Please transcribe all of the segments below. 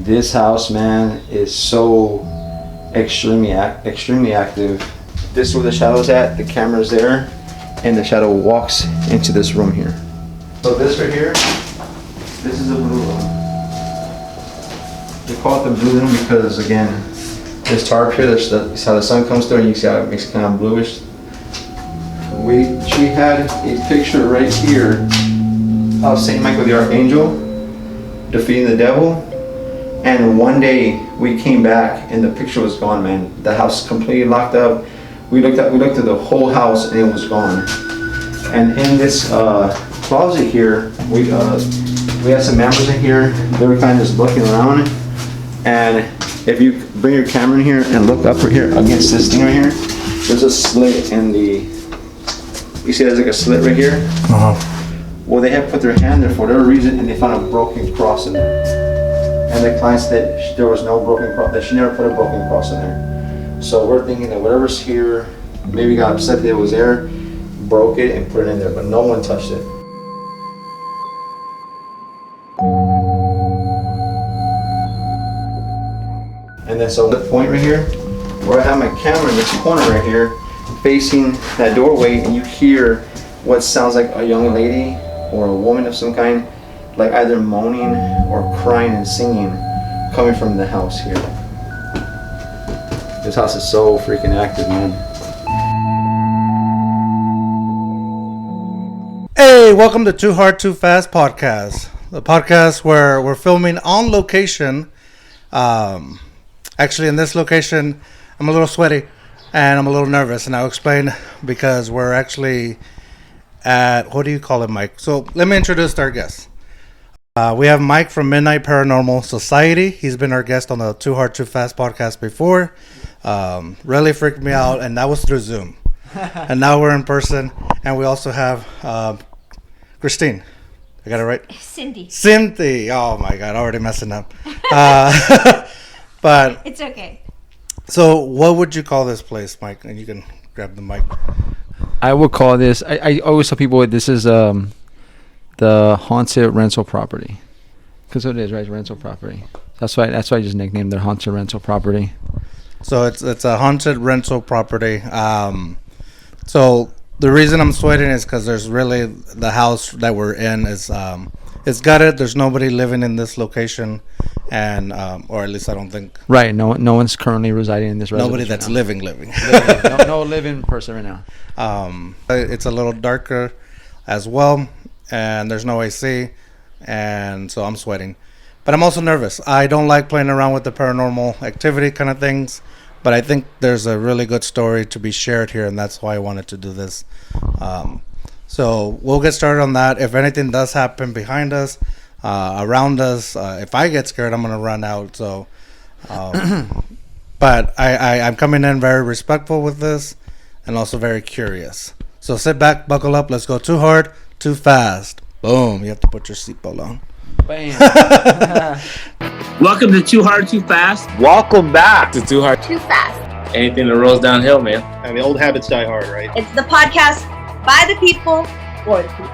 This house, man, is so extremely active. This is where the shadow's at. The camera's there, and the shadow walks into this room here. So this right here, this is a blue room. We call it the blue room because, again, this tarp here, this is how the sun comes through, and you see how it makes it kind of bluish. She had a picture right here of Saint Michael the Archangel defeating the devil, and one day we came back and the picture was gone, man. The house completely locked up. We looked at the whole house and it was gone. And in this closet here, we had some members in here. They were kind of just looking around, and if you bring your camera in here and look up right here against this thing right here, there's a slit in the. You see there's like a slit right here? Well, they had put their hand there for whatever reason, and they found a broken cross in there. And the client said there was no broken cross, that she never put a broken cross in there. So we're thinking that whatever's here, maybe got upset that it was there, broke it and put it in there, but no one touched it. And then so the point right here, where I have my camera in this corner right here, facing that doorway, and you hear what sounds like a young lady or a woman of some kind, like either moaning or crying and singing, coming from the house here. This house is so freaking active, man. Hey, welcome to Too Hard, Too Fast podcast. The podcast where we're filming on location. Actually, in this location, I'm a little sweaty and I'm a little nervous, and I'll explain because we're actually at, what do you call it, Mike? So let me introduce our guest. We have Mike from Midnight Paranormal Society. He's been our guest on the Too Hard, Too Fast podcast before. Really freaked me out, and that was through Zoom. And now we're in person, and we also have Christine. I got it right? Cindy. Oh my God, already messing up. But it's okay. So what would you call this place, Mike? And you can grab the mic. I would call this, I always tell people this is the haunted rental property. Because it is, right? Rental property. That's why I just nicknamed their haunted rental property. So it's a haunted rental property. So the reason I'm sweating is because there's really, the house that we're in is it's gutted. There's nobody living in this location, and or at least I don't think. Right. No one's currently residing in this residence. Nobody that's living. No living person right now. It's a little darker as well, and there's no AC, and so I'm sweating. But I'm also nervous. I don't like playing around with the paranormal activity kind of things, but I think there's a really good story to be shared here, and that's why I wanted to do this. So we'll get started on that. If anything does happen behind us, around us, if I get scared, I'm going to run out. So, but I'm coming in very respectful with this and also very curious. So sit back, buckle up. Let's go Too Hard, Too Fast. Boom. You have to put your seatbelt on. Bam. Welcome to Too Hard, Too Fast. Welcome back to Too Hard, Too Fast. Anything that rolls downhill, man. I mean, old habits die hard, right? It's the podcast by the people, for the people.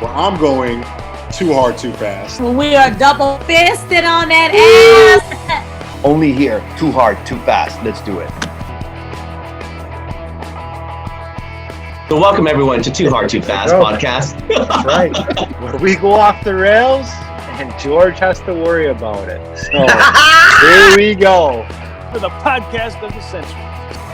Well, I'm going Too Hard, Too Fast. We are double fisted on that ass. Only here, Too Hard, Too Fast. Let's do it. So welcome everyone to Too Hard, Too Fast podcast. That's right. Where we go off the rails and George has to worry about it. So here we go. For the podcast of the century.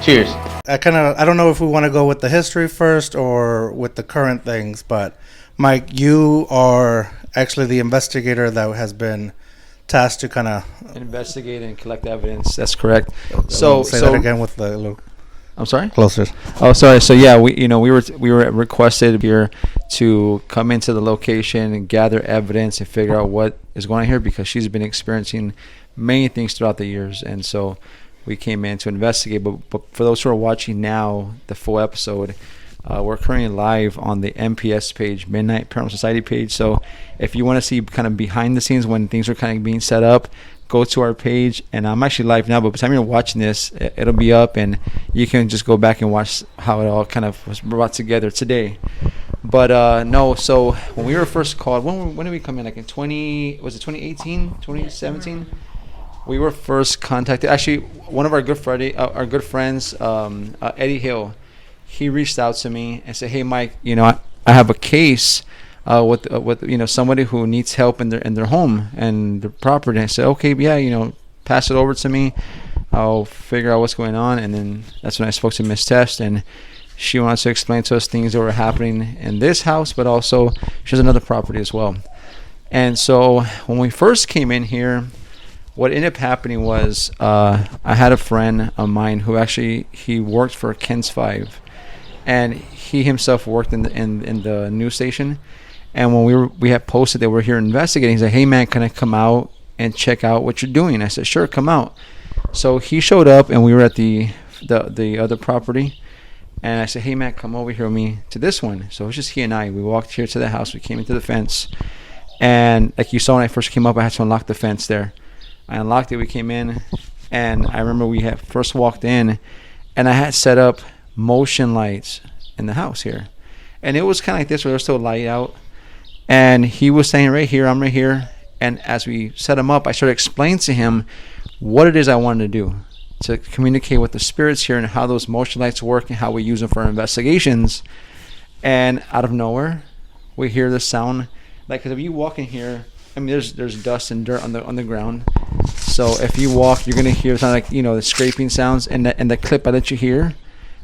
Cheers. I don't know if we want to go with the history first or with the current things, but Mike, you are actually the investigator that has been tasked to kind of investigate and collect evidence. That's correct. So say that again with the little. I'm sorry? Closer. Oh, sorry. So yeah, we were requested here to come into the location and gather evidence and figure out what is going on here, because she's been experiencing many things throughout the years, and so we came in to investigate. But for those who are watching now, the full episode, we're currently live on the MPS page, Midnight Paranormal Society page. So if you want to see kind of behind the scenes when things are kind of being set up, go to our page. And I'm actually live now, but by the time you're watching this, it'll be up, and you can just go back and watch how it all kind of was brought together today. But no, so when we were first called, when did we come in? Like in 2018, 2017? we were first contacted. Actually, one of our good friends, Eddie Hill, he reached out to me and said, "Hey, Mike, I have a case with somebody who needs help in their home and their property." And I said, "Okay, yeah, pass it over to me. I'll figure out what's going on." And then that's when I spoke to Miss Test, and she wanted to explain to us things that were happening in this house, but also she has another property as well. And so when we first came in here, what ended up happening was I had a friend of mine who actually he worked for Ken's 5, and he himself worked in the news station. And when we had posted that we're here investigating, he said, "Hey man, can I come out and check out what you're doing?" I said, "Sure, come out." So he showed up, and we were at the other property. And I said, "Hey man, come over here with me to this one." So it was just he and I. We walked here to the house. We came into the fence, and like you saw when I first came up, I had to unlock the fence there. I unlocked it. We came in, and I remember we had first walked in, and I had set up motion lights in the house here, and it was kind of like this, where there was still light out. And he was saying, "Right here, I'm right here." And as we set him up, I started explaining to him what it is I wanted to do to communicate with the spirits here and how those motion lights work and how we use them for our investigations. And out of nowhere, we hear the sound. Like, cause if you walk in here, I mean, there's dust and dirt on the ground. So if you walk, you're gonna hear something like the scraping sounds, and the clip I let you hear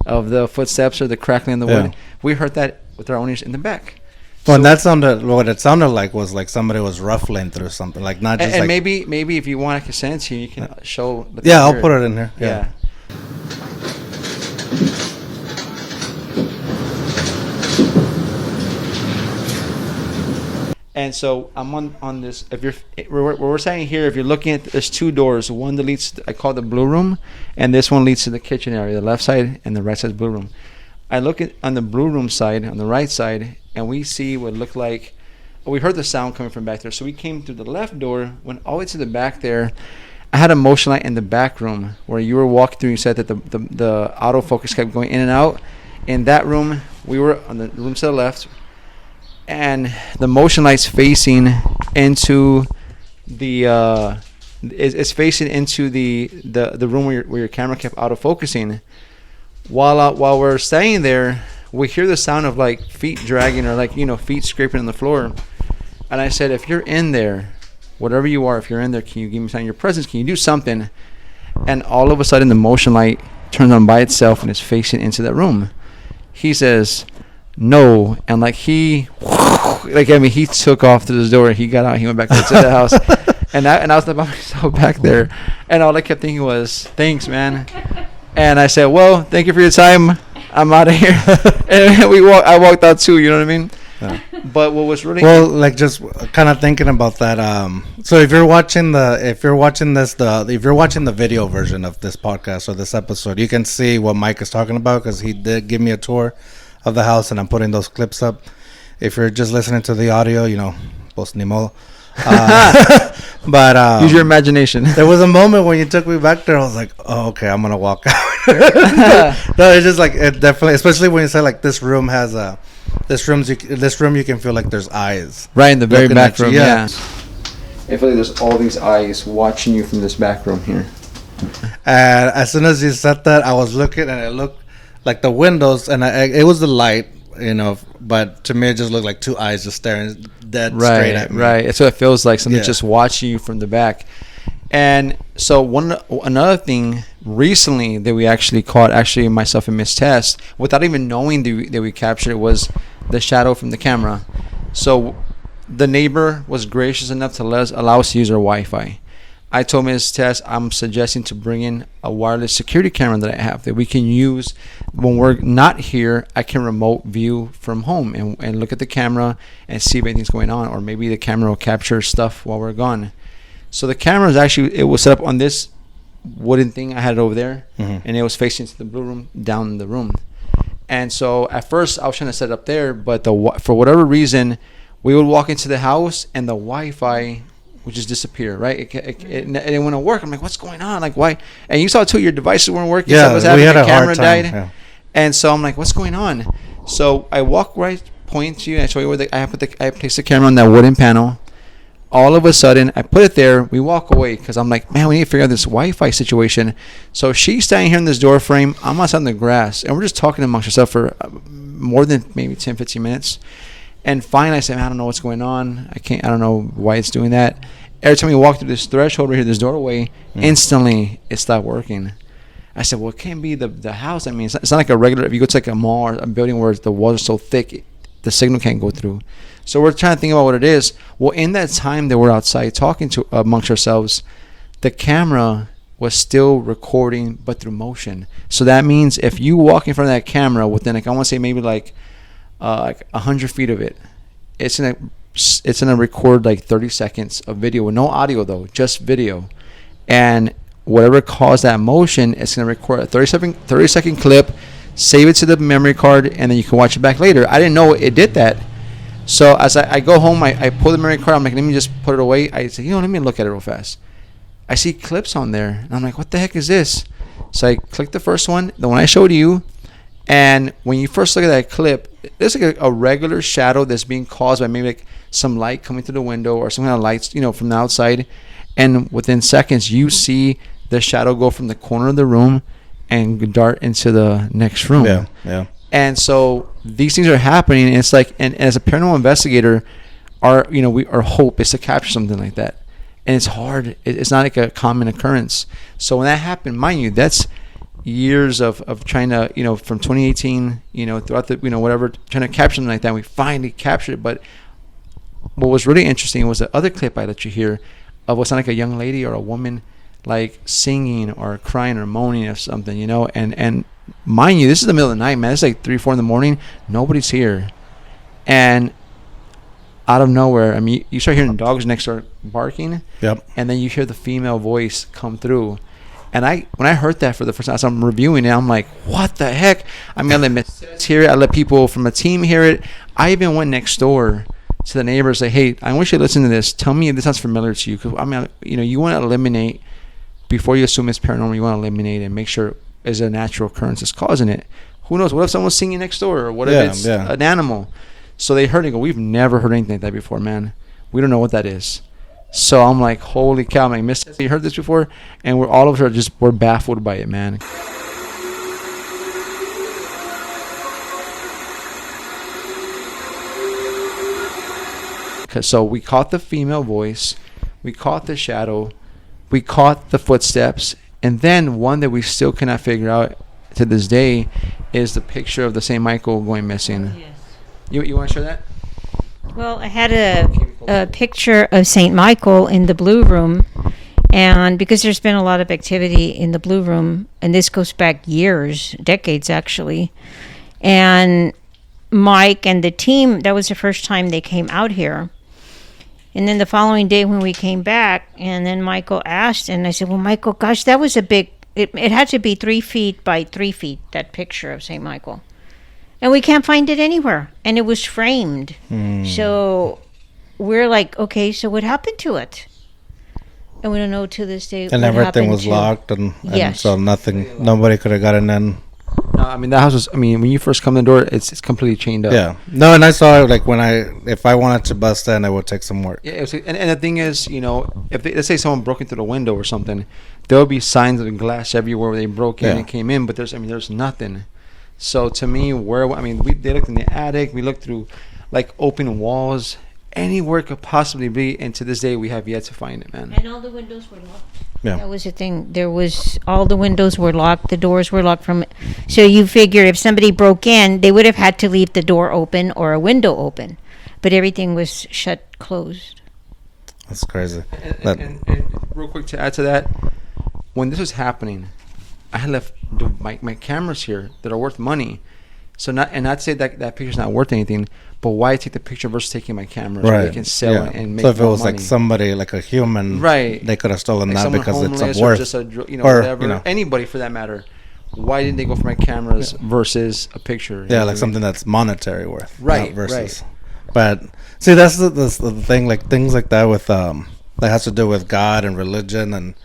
of the footsteps or the crackling in the wood. We heard that with our own ears in the back. Well, what it sounded like was like somebody was ruffling through something, like not just. And maybe if you want, I can send it to you. You can show. Yeah, I'll put it in here. Yeah. And so I'm on this. If we're saying here, if you're looking at, there's two doors. One that leads, I call the blue room, and this one leads to the kitchen area. The left side and the right side is blue room. I look at on the blue room side, on the right side, and we see what looked like. We heard the sound coming from back there, so we came through the left door, went all the way to the back there. I had a motion light in the back room where you were walking through. You said that the autofocus kept going in and out. In that room, we were on the room to the left, and the motion light's facing into the it's facing into the room where your camera kept autofocusing. While we're staying there, we hear the sound of like feet dragging or like feet scraping on the floor. And I said, "If you're in there, whatever you are, if you're in there, can you give me sign of your presence? Can you do something?" And all of a sudden, the motion light turns on by itself and is facing into that room. He says, "No," and he took off to this door. He got out. He went back to the house, and I was by myself back there, and all I kept thinking was, "Thanks, man." And I said, "Well, thank you for your time. I'm out of here." And I walked out too. You know what I mean? Yeah. But what was really just kind of thinking about that. So if you're watching the video version of this podcast or this episode, you can see what Mike is talking about because he did give me a tour of the house, and I'm putting those clips up. If you're just listening to the audio, post ni modo. But use your imagination. There was a moment when you took me back there. I was like, "Oh, okay, I'm gonna walk out." No, it's just like it definitely, especially when you say like this room has this room you can feel like there's eyes right in the very back room. Yeah. I feel like there's all these eyes watching you from this back room here. And as soon as you said that, I was looking, and it looked like the windows, and it was the light. But to me, it just looked like two eyes just staring dead straight at me. Right. So it feels like something's just watching you from the back. And so another thing recently that we actually caught, myself and Miss Tess, without even knowing that we captured it, was the shadow from the camera. So the neighbor was gracious enough to allow us to use our Wi-Fi. I told Ms. Tess I'm suggesting to bring in a wireless security camera that I have that we can use when we're not here. I can remote view from home and look at the camera and see if anything's going on, or maybe the camera will capture stuff while we're gone. So the camera it was set up on this wooden thing I had it over there, and it was facing to the blue room down in the room. And so at first I was trying to set it up there, but for whatever reason, we would walk into the house and the Wi-Fi would just disappear, right? It didn't want to work. I'm like, "What's going on? Like, why?" And you saw too, your devices weren't working. Yeah, we had a camera hard time. died. Yeah. And so I'm like, "What's going on?" So I walk right, point to you, and I show you where I placed the camera on that wooden panel. all of a sudden, I put it there. We walk away because I'm like, man, we need to figure out this Wi-Fi situation. So she's standing here in this door frame. I'm outside in the grass, and we're just talking amongst ourselves for more than maybe 10, 15 minutes. And finally, I said, man, I don't know what's going on. I don't know why it's doing that. Every time we walk through this threshold right here, this doorway, instantly it stopped working. I said, well, it can't be the house. I mean, it's not like a regular, if you go to like a mall or a building where the walls are so thick, the signal can't go through. So we're trying to think about what it is. Well, in that time that we're outside talking to amongst ourselves, the camera was still recording, but through motion. So that means if you walk in front of that camera within, like, I want to say maybe like 100 feet of it, it's gonna record like 30 seconds of video with no audio though, just video. And whatever caused that motion, it's gonna record a 30 second clip, save it to the memory card, and then you can watch it back later. I didn't know it did that. So as I go home, I pull the memory card. I'm like, let me just put it away. I say, let me look at it real fast. I see clips on there, and I'm like, what the heck is this? So I click the first one, the one I showed you, and when you first look at that clip, there's like a regular shadow that's being caused by maybe like some light coming through the window or some kind of lights, from the outside, and within seconds you see the shadow go from the corner of the room and dart into the next room. Yeah. And so these things are happening, and it's like, and as a paranormal investigator, our hope is to capture something like that, and it's hard. It's not like a common occurrence. So when that happened, mind you, that's years of trying to, from 2018, throughout the, whatever, trying to capture something like that. We finally captured it. But what was really interesting was the other clip I let you hear of what's not like a young lady or a woman like singing or crying or moaning or something, and mind you, this is the middle of the night, man. It's like 3, 4 in the morning. Nobody's here. And out of nowhere, I mean, you start hearing dogs next door barking. Yep. And then you hear the female voice come through. And when I heard that for the first time, as I'm reviewing it, I'm like, what the heck? I mean, I let Miss hear it. I let people from a team hear it. I even went next door to the neighbors, say, hey, I want you to listen to this. Tell me if this sounds familiar to you. Because, I mean, you want to eliminate, before you assume it's paranormal, you want to eliminate and make sure is a natural occurrence that's causing it. Who knows? What if someone's singing next door? Or what if it's an animal? So they heard it and go, we've never heard anything like that before, man. We don't know what that is. So I'm like, holy cow. I'm like, Miss, you heard this before? And all of us we're baffled by it, man. So we caught the female voice. We caught the shadow. We caught the footsteps. And then one that we still cannot figure out to this day is the picture of the St. Michael going missing. Yes. You want to share that? Well, I had a picture of St. Michael in the Blue Room, and because there's been a lot of activity in the Blue Room, and this goes back years, decades actually, and Mike and the team, that was the first time they came out here. And then the following day when we came back, and then Michael asked, and I said, well, Michael, gosh, that was a big, it had to be 3 feet by 3 feet, that picture of St. Michael. And we can't find it anywhere. And it was framed. So we're like, okay, so what happened to it? And we don't know to this day. And everything was locked, and Yes. so nobody could have gotten in. No, I mean, that house was, when you first come in the door, it's completely chained up. Yeah. No, and I saw it, like, if I wanted to bust in, it would take some work. Yeah, and the thing is, if let's say someone broke in through the window or something, there would be signs of glass everywhere where they broke in and came in, but there's nothing. So to me, they looked in the attic, we looked through like open walls, anywhere it could possibly be, and to this day we have yet to find it, man. And all the windows were locked. Yeah. That was the thing. All the windows were locked, the doors were locked so you figure if somebody broke in, they would have had to leave the door open or a window open. But everything was closed. That's crazy. And real quick to add to that, when this was happening, I had left my cameras here that are worth money. So not to say that picture's not worth anything, but why take the picture versus taking my cameras? Right. Where they can sell it and make So if it more was money. like somebody, like a human, right, they could have stolen like that because it's of homeless worth. or just whatever. Anybody for that matter. Why didn't they go for my cameras versus a picture? Yeah, like something that's monetary worth. Right, versus. But see, that's the thing. Like things like that with that has to do with God and religion, and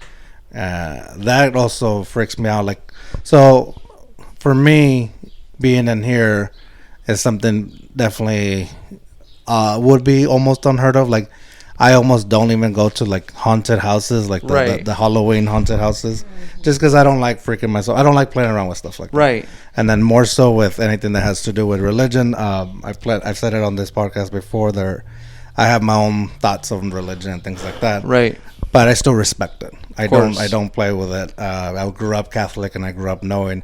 that also freaks me out. Like, so for me, being in here is something definitely would be almost unheard of. Like, I almost don't even go to like haunted houses, like the Halloween haunted houses, just because I don't like freaking myself. I don't like playing around with stuff like that. Right. And then more so with anything that has to do with religion. I've said it on this podcast before. I have my own thoughts on religion and things like that. Right. But I still respect it. I course. don't play with it. I grew up Catholic, and I grew up knowing,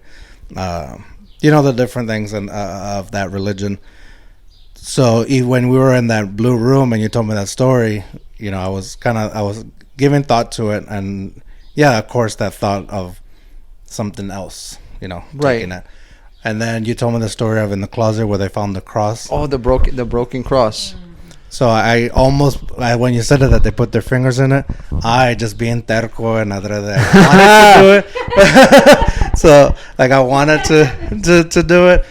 the different things of that religion. So when we were in that blue room and you told me that story, I was giving thought to it, and yeah, of course, that thought of something else, right. taking it. And then you told me the story of in the closet where they found the cross. Oh, the broken cross. So I when you said that they put their fingers in it, I just being terco and adrede, I wanted to do it. So like I wanted to do it,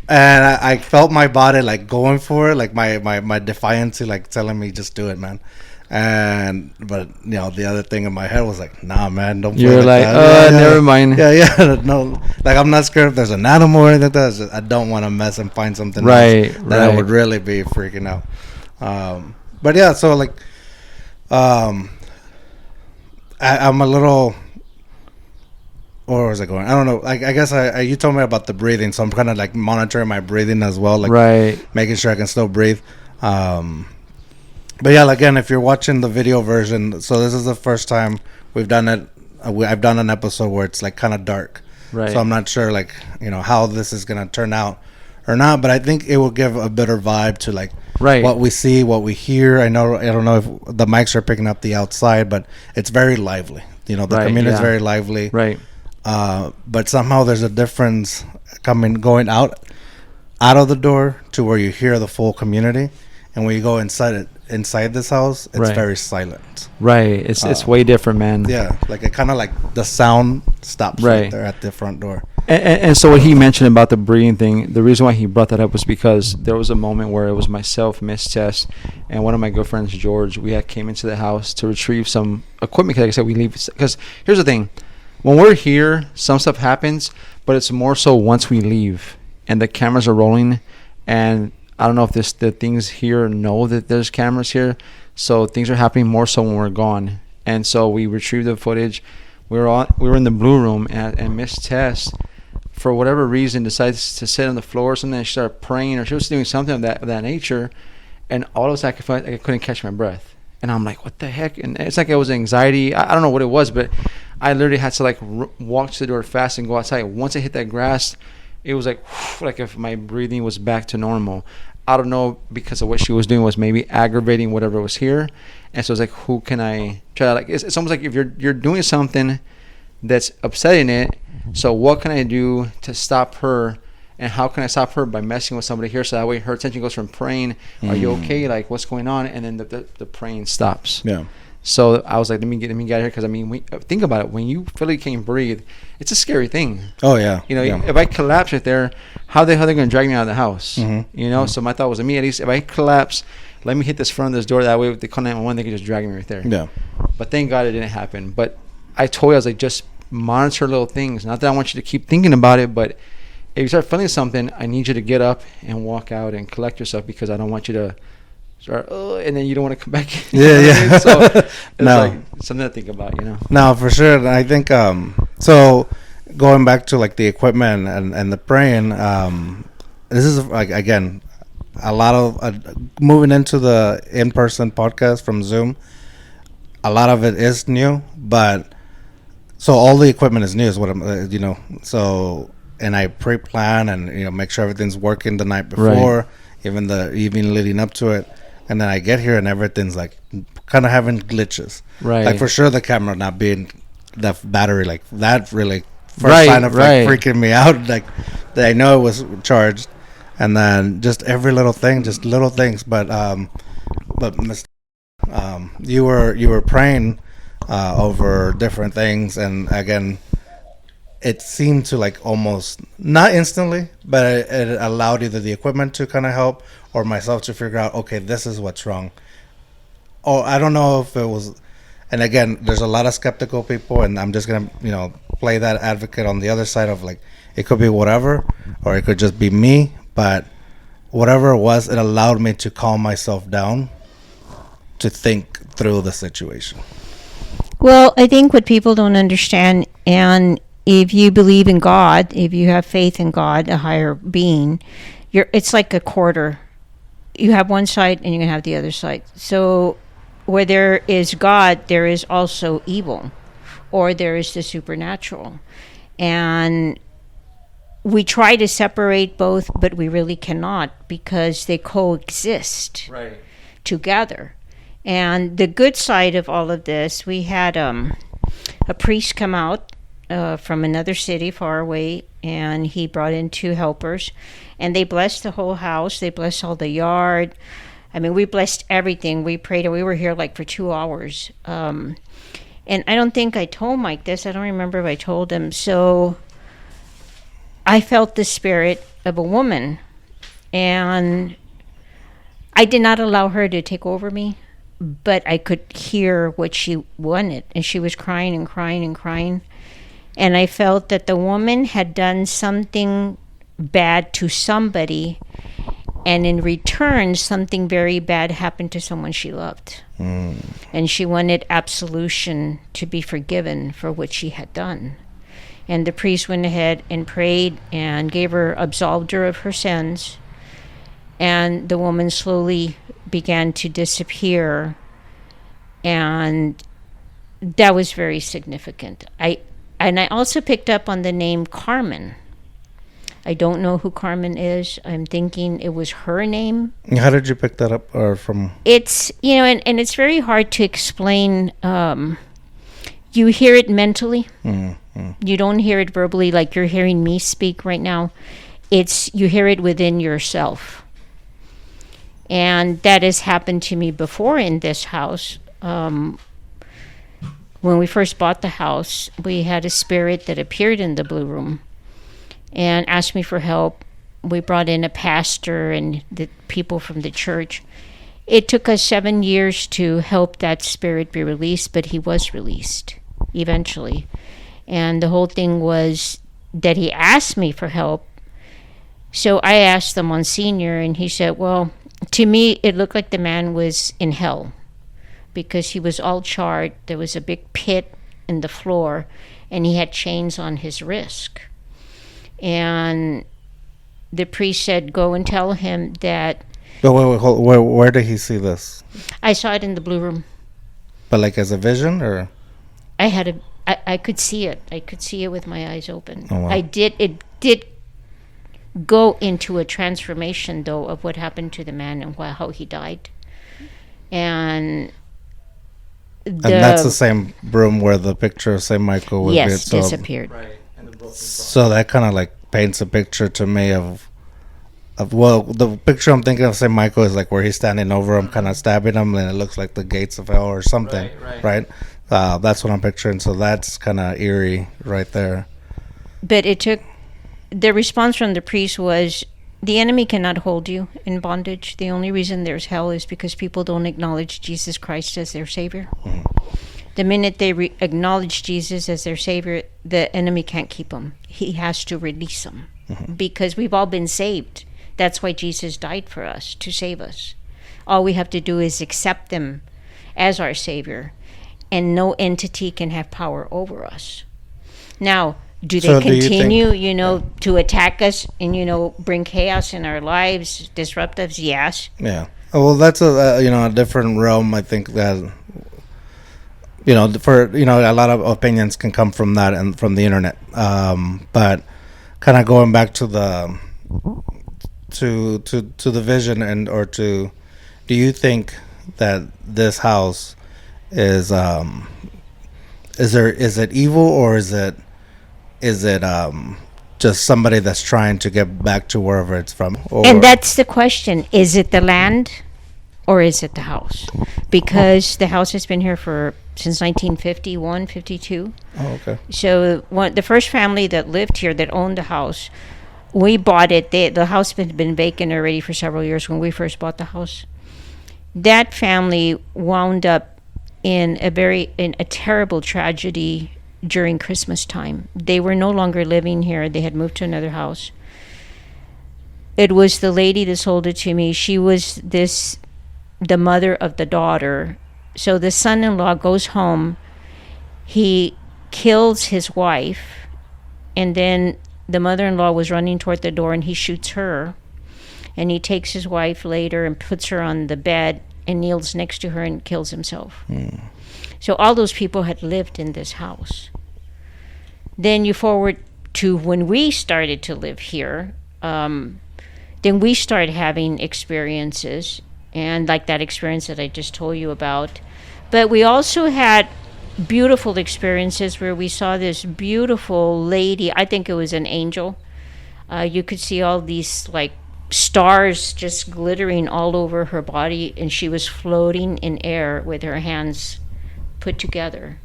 and I felt my body like going for it, like my defiancy like telling me just do it, man. But the other thing in my head was like, nah, man, don't. You're like, never mind. Yeah, no, like I'm not scared if there's an animal or anything like that. It's just, I don't want to mess and find something else that I would really be freaking out. But yeah, so like, I'm a little. Where was I going? I don't know. I guess you told me about the breathing, so I'm kind of like monitoring my breathing as well, like making sure I can still breathe. But yeah, again, if you're watching the video version, so this is the first time we've done it. I've done an episode where it's like kind of dark, right? So I'm not sure like how this is gonna turn out or not, but I think it will give a better vibe to like what we see, what we hear. I don't know if the mics are picking up the outside, but it's very lively. The community is very lively, right? But somehow there's a difference going out of the door to where you hear the full community, and when you go inside this house, it's very silent. Right. It's way different, man. Yeah, like it kind of like the sound stops right there at the front door. And so what he mentioned about the breathing thing, the reason why he brought that up was because there was a moment where it was myself, Miss Tess, and one of my good friends, George. We came into the house to retrieve some equipment. Like I said, we leave because here's the thing: when we're here, some stuff happens, but it's more so once we leave and the cameras are rolling. And I don't know if the things here know that there's cameras here, so things are happening more so when we're gone. And so we retrieved the footage. We were in the blue room, and Miss Tess, for whatever reason, decides to sit on the floor or something, and she started praying, or she was doing something of that nature, and all of a sudden I couldn't catch my breath, and I'm like, what the heck? And it's like it was anxiety. I don't know what it was, but I literally had to like walk to the door fast and go outside. Once I hit that grass, it was like if my breathing was back to normal. I don't know, because of what she was doing was maybe aggravating whatever was here, and so it's like, who can I try to, like, it's almost like if you're doing something that's upsetting it, so what can I do to stop her, and how can I stop her? By messing with somebody here, so that way her attention goes from praying, are you okay, like what's going on, and then the praying stops. Yeah. So I was like, let me get out of here, because I mean, think about it. When you fully can't breathe, it's a scary thing. Oh yeah. If I collapse right there, how the hell are they going to drag me out of the house? Mm-hmm. So my thought was, me at least, if I collapse, let me hit this front of this door. That way, if they call 911, they can just drag me right there. Yeah. But thank God it didn't happen. But I told you, I was like, just monitor little things. Not that I want you to keep thinking about it, but if you start feeling something, I need you to get up and walk out and collect yourself, because I don't want you to start, and then you don't want to come back. Yeah. So it's like something to think about, No, for sure. I think so. Going back to like the equipment and the praying, this is like, again, a lot of moving into the in-person podcast from Zoom. A lot of it is new, but so all the equipment is new is what I'm, so, and I pre-plan and make sure everything's working the night before, even the evening leading up to it. And then I get here and everything's like kind of having glitches. Right. Like for sure the camera not being, the battery, like that really first sign of like freaking me out. Like I know it was charged. And then just every little thing, just little things. But you were praying over different things. And again, it seemed to like almost, not instantly, but it allowed either the equipment to kind of help or myself to figure out, okay, this is what's wrong. Or I don't know if it was, and again, there's a lot of skeptical people, and I'm just going to, play that advocate on the other side of like, it could be whatever, or it could just be me, but whatever it was, it allowed me to calm myself down to think through the situation? Well, I think what people don't understand, and if you believe in God, if you have faith in God, a higher being, it's like a quarter. You have one side and you can have the other side. So where there is God, there is also evil, or there is the supernatural. And we try to separate both, but we really cannot, because they coexist together. And the good side of all of this, we had a priest come out from another city far away, and he brought in 2 helpers, and they blessed the whole house. They blessed all the yard. I mean, we blessed everything. We prayed, and we were here like for 2 hours. And I don't think I told Mike this. I don't remember if I told him. So I felt the spirit of a woman, and I did not allow her to take over me, but I could hear what she wanted, and she was crying and crying and crying. And I felt that the woman had done something bad to somebody, and in return, something very bad happened to someone she loved. And she wanted absolution, to be forgiven for what she had done. And the priest went ahead and prayed and gave her, absolved her of her sins. And the woman slowly began to disappear. And that was very significant. I also picked up on the name Carmen. I don't know who Carmen is. I'm thinking it was her name. How did you pick that up, or from? It's, and it's very hard to explain. You hear it mentally. You don't hear it verbally like you're hearing me speak right now. You hear it within yourself. And that has happened to me before in this house. When we first bought the house, we had a spirit that appeared in the blue room and asked me for help. We brought in a pastor and the people from the church. It took us 7 years to help that spirit be released, but he was released eventually. And the whole thing was that he asked me for help. So I asked the Monsignor, and he said, well, to me, it looked like the man was in hell, because he was all charred. There was a big pit in the floor, and he had chains on his wrist. And the priest said, go and tell him that... But where did he see this? I saw it in the blue room. But like as a vision, or? I could see it. I could see it with my eyes open. Oh, wow. It did go into a transformation, though, of what happened to the man and how he died. And that's the same room where the picture of St. Michael was disappeared. Right. So that kind of like paints a picture to me of the picture I'm thinking of St. Michael is like where he's standing over him, kind of stabbing him, and it looks like the gates of hell or something, right? That's what I'm picturing. So that's kind of eerie right there. But the response from the priest was, the enemy cannot hold you in bondage. The only reason there's hell is because people don't acknowledge Jesus Christ as their Savior. The minute they acknowledge Jesus as their Savior, the enemy can't keep them. He has to release them, because we've all been saved. That's why Jesus died for us, to save us. All we have to do is accept him as our Savior, and no entity can have power over us. Now, do they continue, to attack us and, bring chaos in our lives, disrupt us? Yes. Yeah. Well, that's a different realm. I think that, a lot of opinions can come from that and from the internet. But kind of going back to the vision do you think that this house is it evil, or is it just somebody that's trying to get back to wherever it's from? And that's the question. Is it the land, or is it the house? Because the house has been here since 1951, 52. Oh, okay. So the first family that lived here, that owned the house, we bought it. The house had been vacant already for several years when we first bought the house. That family wound up in a terrible tragedy during Christmas time. They were no longer living here. They had moved to another house. It was the lady that sold it to me. She was this the mother of the daughter. So the son-in-law goes home, he kills his wife, and then the mother-in-law was running toward the door and he shoots her, and he takes his wife later and puts her on the bed and kneels next to her and kills himself. So all those people had lived in this house. Then you forward to when we started to live here, then we started having experiences, and like that experience that I just told you about. But we also had beautiful experiences where we saw this beautiful lady. I think it was an angel. You could see all these like stars just glittering all over her body, and she was floating in air with her hands put together.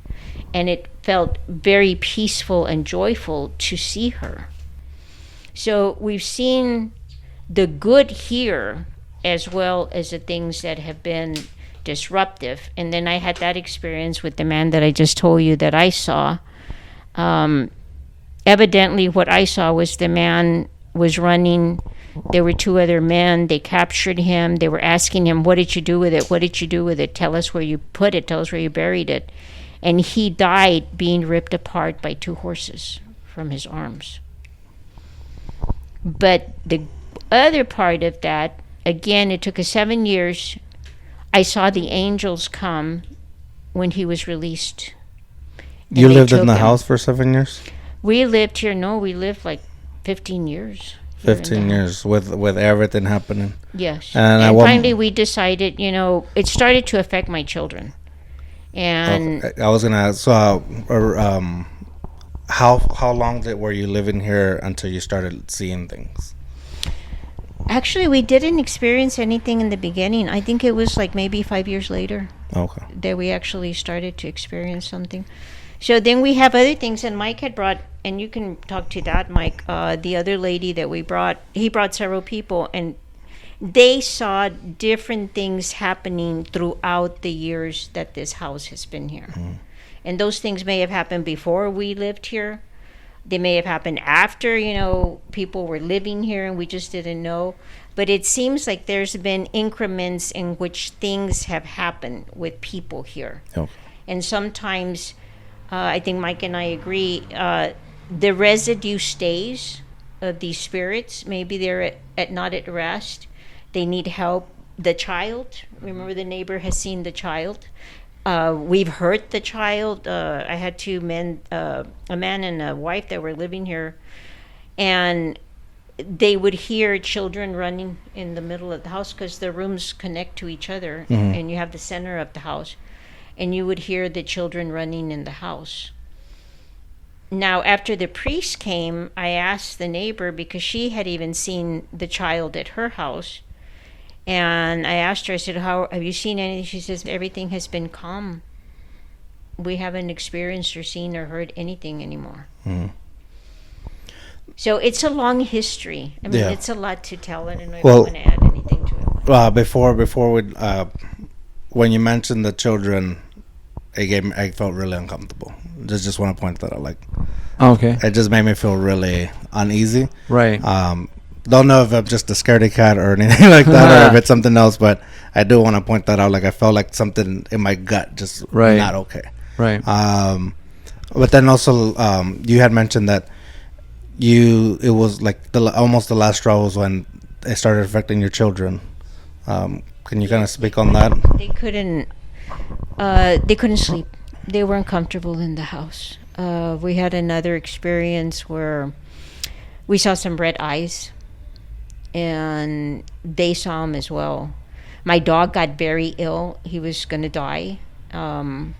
And it felt very peaceful and joyful to see her. So we've seen the good here as well as the things that have been disruptive. And then I had that experience with the man that I just told you that I saw. Evidently what I saw was the man was running. There were two other men. They captured him. They were asking him, what did you do with it? What did you do with it? Tell us where you put it. Tell us where you buried it. And he died being ripped apart by two horses from his arms. But the other part of that, again, it took us 7 years. I saw the angels come when he was released. You lived in the house for 7 years? We lived here, we lived like 15 years. 15 years with everything happening. Yes. And finally we decided, it started to affect my children. And okay. I was going to ask, so how long were you living here until you started seeing things? Actually, we didn't experience anything in the beginning. I think it was like maybe 5 years later that we actually started to experience something. So then we have other things, and Mike had brought, and you can talk to that, Mike, the other lady that he brought several people, and they saw different things happening throughout the years that this house has been here. And those things may have happened before we lived here. They may have happened after, people were living here and we just didn't know. But it seems like there's been increments in which things have happened with people here. And sometimes, I think Mike and I agree, the residue stays of these spirits. Maybe they're not at rest. They need help. The child, remember the neighbor has seen the child. We've hurt the child. I had two men, a man and a wife that were living here, and they would hear children running in the middle of the house because the rooms connect to each other, and you have the center of the house, and you would hear the children running in the house. Now, after the priest came, I asked the neighbor, because she had even seen the child at her house, and I asked her, I said, have you seen anything? She says, everything has been calm. We haven't experienced or seen or heard anything anymore. So it's a long history. I mean, it's a lot to tell. I don't know if you want to add anything to it. Before we, when you mentioned the children, I felt really uncomfortable. Just want to point that out. Okay. It just made me feel really uneasy. Right. Don't know if I'm just a scaredy cat or anything like that, or if it's something else, but I do want to point that out. I felt like something in my gut just not okay. Right. But then also, you had mentioned that it was like almost the last straw was when it started affecting your children. Can you kind of speak on that? They couldn't sleep. They weren't comfortable in the house. We had another experience where we saw some red eyes, and they saw them as well. My dog got very ill. He was going to die. I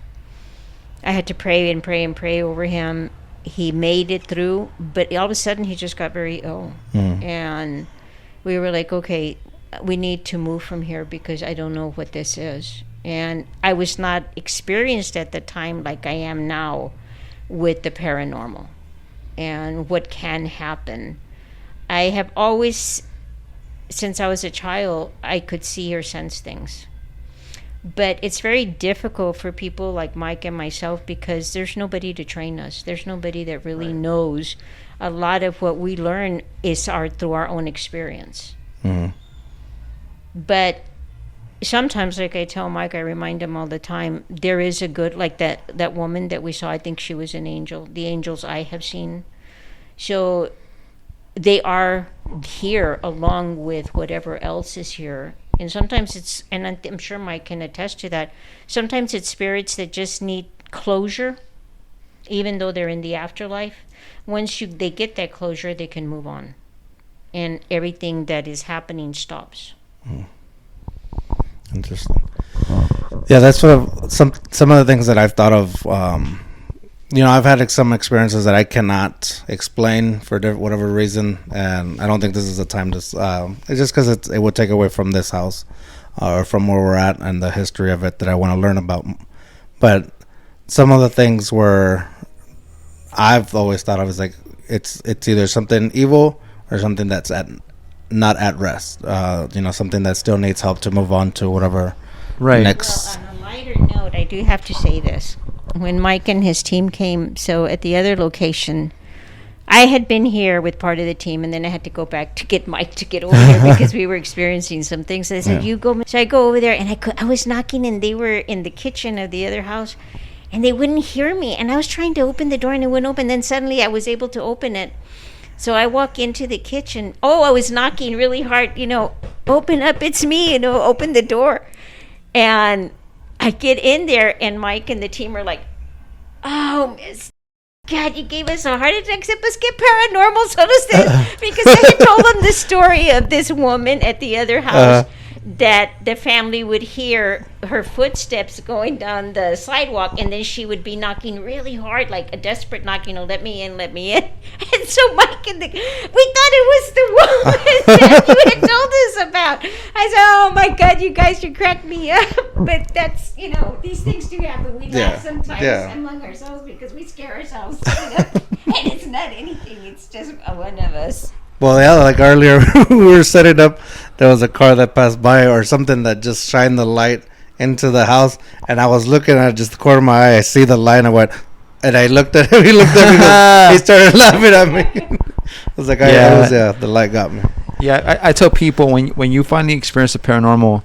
had to pray and pray and pray over him. He made it through, but all of a sudden he just got very ill. And we were like, okay, we need to move from here because I don't know what this is. And I was not experienced at the time like I am now with the paranormal and what can happen. I have always, since I was a child, I could see or sense things. But it's very difficult for people like Mike and myself because there's nobody to train us. There's nobody that really knows. A lot of what we learn is through our own experience. But sometimes, like I tell Mike, I remind him all the time, there is a good, like that woman that we saw, I think she was an angel, the angels I have seen. So they are here along with whatever else is here. And sometimes it's, and I'm sure Mike can attest to that, sometimes it's spirits that just need closure, even though they're in the afterlife. Once they get that closure, they can move on. And everything that is happening stops. Interesting. Yeah, that's what some of the things that I've thought of. I've had some experiences that I cannot explain for whatever reason, and I don't think this is the time to. It's just because it would take away from this house, or from where we're at and the history of it that I want to learn about. But some of the things where I've always thought of is like it's either something evil or something that's not at rest. Something that still needs help to move on to whatever next. Well, on a lighter note, I do have to say this. When Mike and his team came, so at the other location, I had been here with part of the team, and then I had to go back to get Mike to get over here because we were experiencing some things. So they said, "You go." So I go over there, and I was knocking, and they were in the kitchen of the other house, and they wouldn't hear me. And I was trying to open the door, and it wouldn't open. Then suddenly, I was able to open it. So I walk into the kitchen. Oh, I was knocking really hard. Open up, it's me. Open the door, and I get in there, and Mike and the team are like, "Oh, Miss, God, you gave us a heart attack. Let's get paranormal." So to say, because I had told them the story of this woman at the other house that the family would hear her footsteps going down the sidewalk, and then she would be knocking really hard, like a desperate knock, let me in, let me in. And so Mike and we thought it was the woman that you had told us about. I said, "Oh my God, you guys, you cracked me up." But that's, these things do happen. We laugh sometimes among ourselves because we scare ourselves. And it's not anything, it's just one of us. Well, yeah, like earlier we were setting up, there was a car that passed by or something that just shined the light into the house, and I was looking at just the corner of my eye. I see the light, and I went, and I looked at him. He looked at me. He started laughing at me. I was like, the light got me. Yeah, I tell people when you finally experience the paranormal,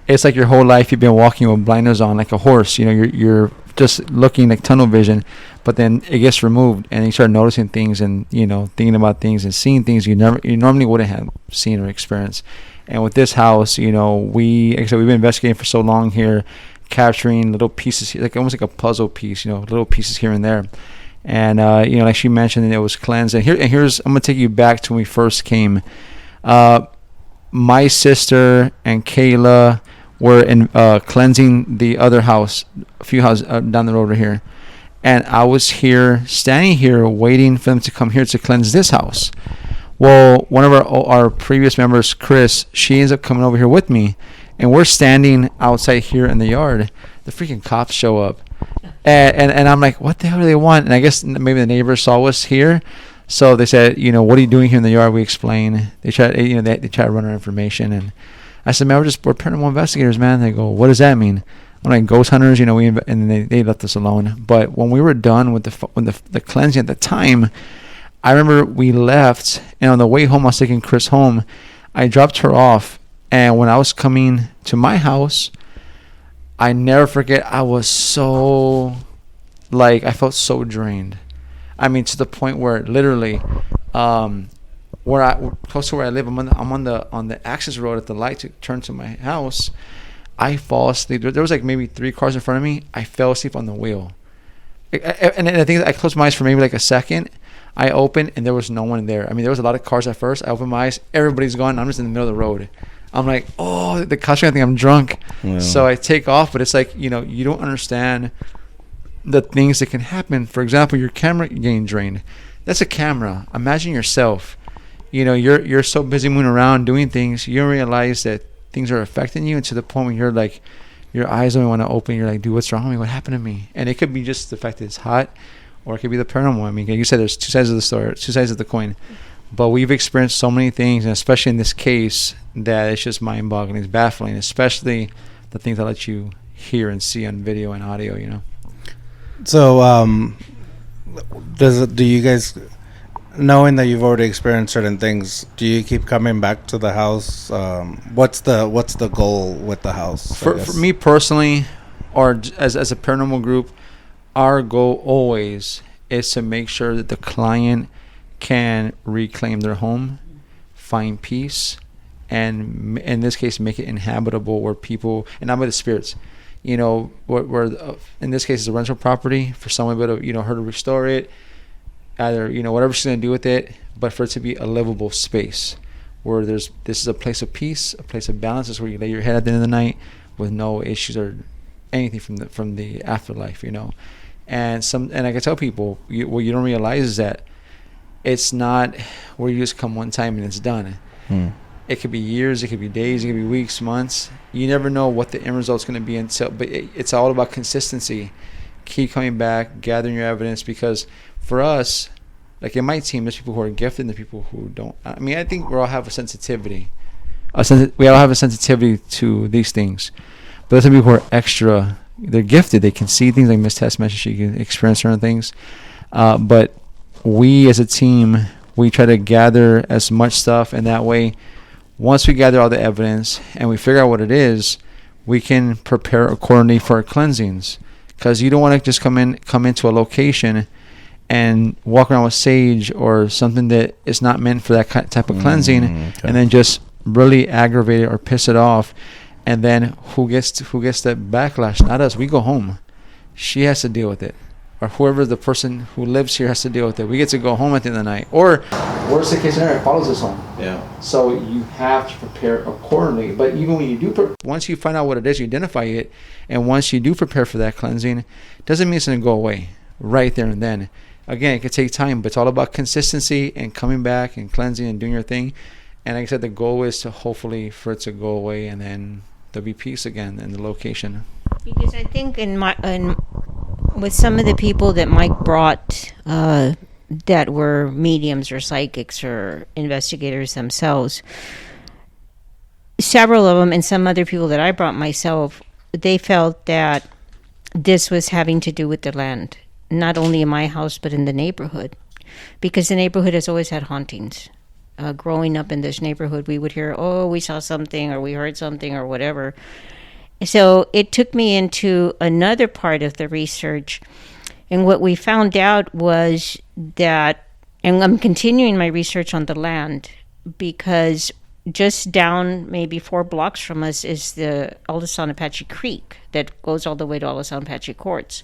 it's like your whole life you've been walking with blinders on, like a horse. You're just looking like tunnel vision, but then it gets removed, and you start noticing things, and thinking about things and seeing things you normally wouldn't have seen or experienced. And with this house, like I said, we've been investigating for so long here, capturing little pieces, like almost like a puzzle piece, little pieces here and there. And like she mentioned, it was cleansed. And here's I'm gonna take you back to when we first came. My sister and Kayla were in cleansing the other house, a few houses down the road right here, and I was standing here waiting for them to come here to cleanse this house. Well, one of our previous members, Chris, she ends up coming over here with me, and we're standing outside here in the yard. The freaking cops show up, and I'm like, what the hell do they want? And I guess maybe the neighbors saw us here, so they said, what are you doing here in the yard? We explain. They try, they try to run our information, and I said, man, we're paranormal investigators, man. They go, what does that mean? I'm like, ghost hunters, and they left us alone. But when we were done with the cleansing at the time, I remember we left, and on the way home, I was taking Chris home. I dropped her off, and when I was coming to my house, I never forget, I was so, I felt so drained. I mean, to the point where literally, close to where I live, I'm on the access road at the light to turn to my house. I fall asleep. There was like maybe 3 cars in front of me. I fell asleep on the wheel, and I think I closed my eyes for maybe like a second. I opened, and there was no one there. I mean, there was a lot of cars at first. I opened my eyes, everybody's gone. I'm just in the middle of the road. I'm like, oh, the cops are gonna think I'm drunk. Yeah. So I take off, but it's like, you don't understand the things that can happen. For example, your camera getting drained. That's a camera. Imagine yourself. You're so busy moving around doing things, you don't realize that things are affecting you, and to the point where you're like, your eyes only want to open. You're like, dude, what's wrong with me? What happened to me? And it could be just the fact that it's hot, or it could be the paranormal. I mean, like you said, there's 2 sides of the story, 2 sides of the coin. But we've experienced so many things, and especially in this case, that it's just mind-boggling. It's baffling, especially the things that let you hear and see on video and audio. So, do you guys knowing that you've already experienced certain things, do you keep coming back to the house? What's the goal with the house? For me personally, or as a paranormal group, our goal always is to make sure that the client can reclaim their home, find peace, and in this case, make it inhabitable where people, and not by the spirits, where in this case, it's a rental property for someone to, her to restore it, either, whatever she's going to do with it, but for it to be a livable space where this is a place of peace, a place of balance. Is where you lay your head at the end of the night with no issues or anything from the afterlife, And I can tell people, what you don't realize is that it's not where you just come one time and it's done. It could be years, it could be days, it could be weeks, months. You never know what the end result's going to be but it's all about consistency. Keep coming back, gathering your evidence, because for us, like in my team, there's people who are gifted and there's people who don't. I mean, I think we all have a sensitivity. We all have a sensitivity to these things. But there's some people who are extra. They're gifted. They can see things, like Miss Tess mentioned. She can experience certain things. But we as a team, we try to gather as much stuff, and that way, once we gather all the evidence and we figure out what it is, we can prepare accordingly for our cleansings. Because you don't want to just come into a location and walk around with sage or something that is not meant for that type of cleansing, and then just really aggravate it or piss it off. And then who gets that backlash? Not us. We go home. She has to deal with it, or whoever the person who lives here has to deal with it. We get to go home at the end of the night, or worst case scenario, it follows us home. Yeah. So you have to prepare accordingly. But even when you do, once you find out what it is, you identify it, and once you do prepare for that cleansing, doesn't mean it's going to go away right there and then. Again, it could take time, but it's all about consistency and coming back and cleansing and doing your thing. And like I said, the goal is to hopefully for it to go away, and then there'll be peace again in the location. Because I think with some of the people that Mike brought that were mediums or psychics or investigators themselves, several of them and some other people that I brought myself, they felt that this was having to do with the land, not only in my house but in the neighborhood, because the neighborhood has always had hauntings. Growing up in this neighborhood, we would hear, oh, we saw something or we heard something or whatever. So it took me into another part of the research. And what we found out was that, and I'm continuing my research on the land, because just down maybe 4 blocks from us is the Alasan Apache Creek that goes all the way to Alasan Apache Courts.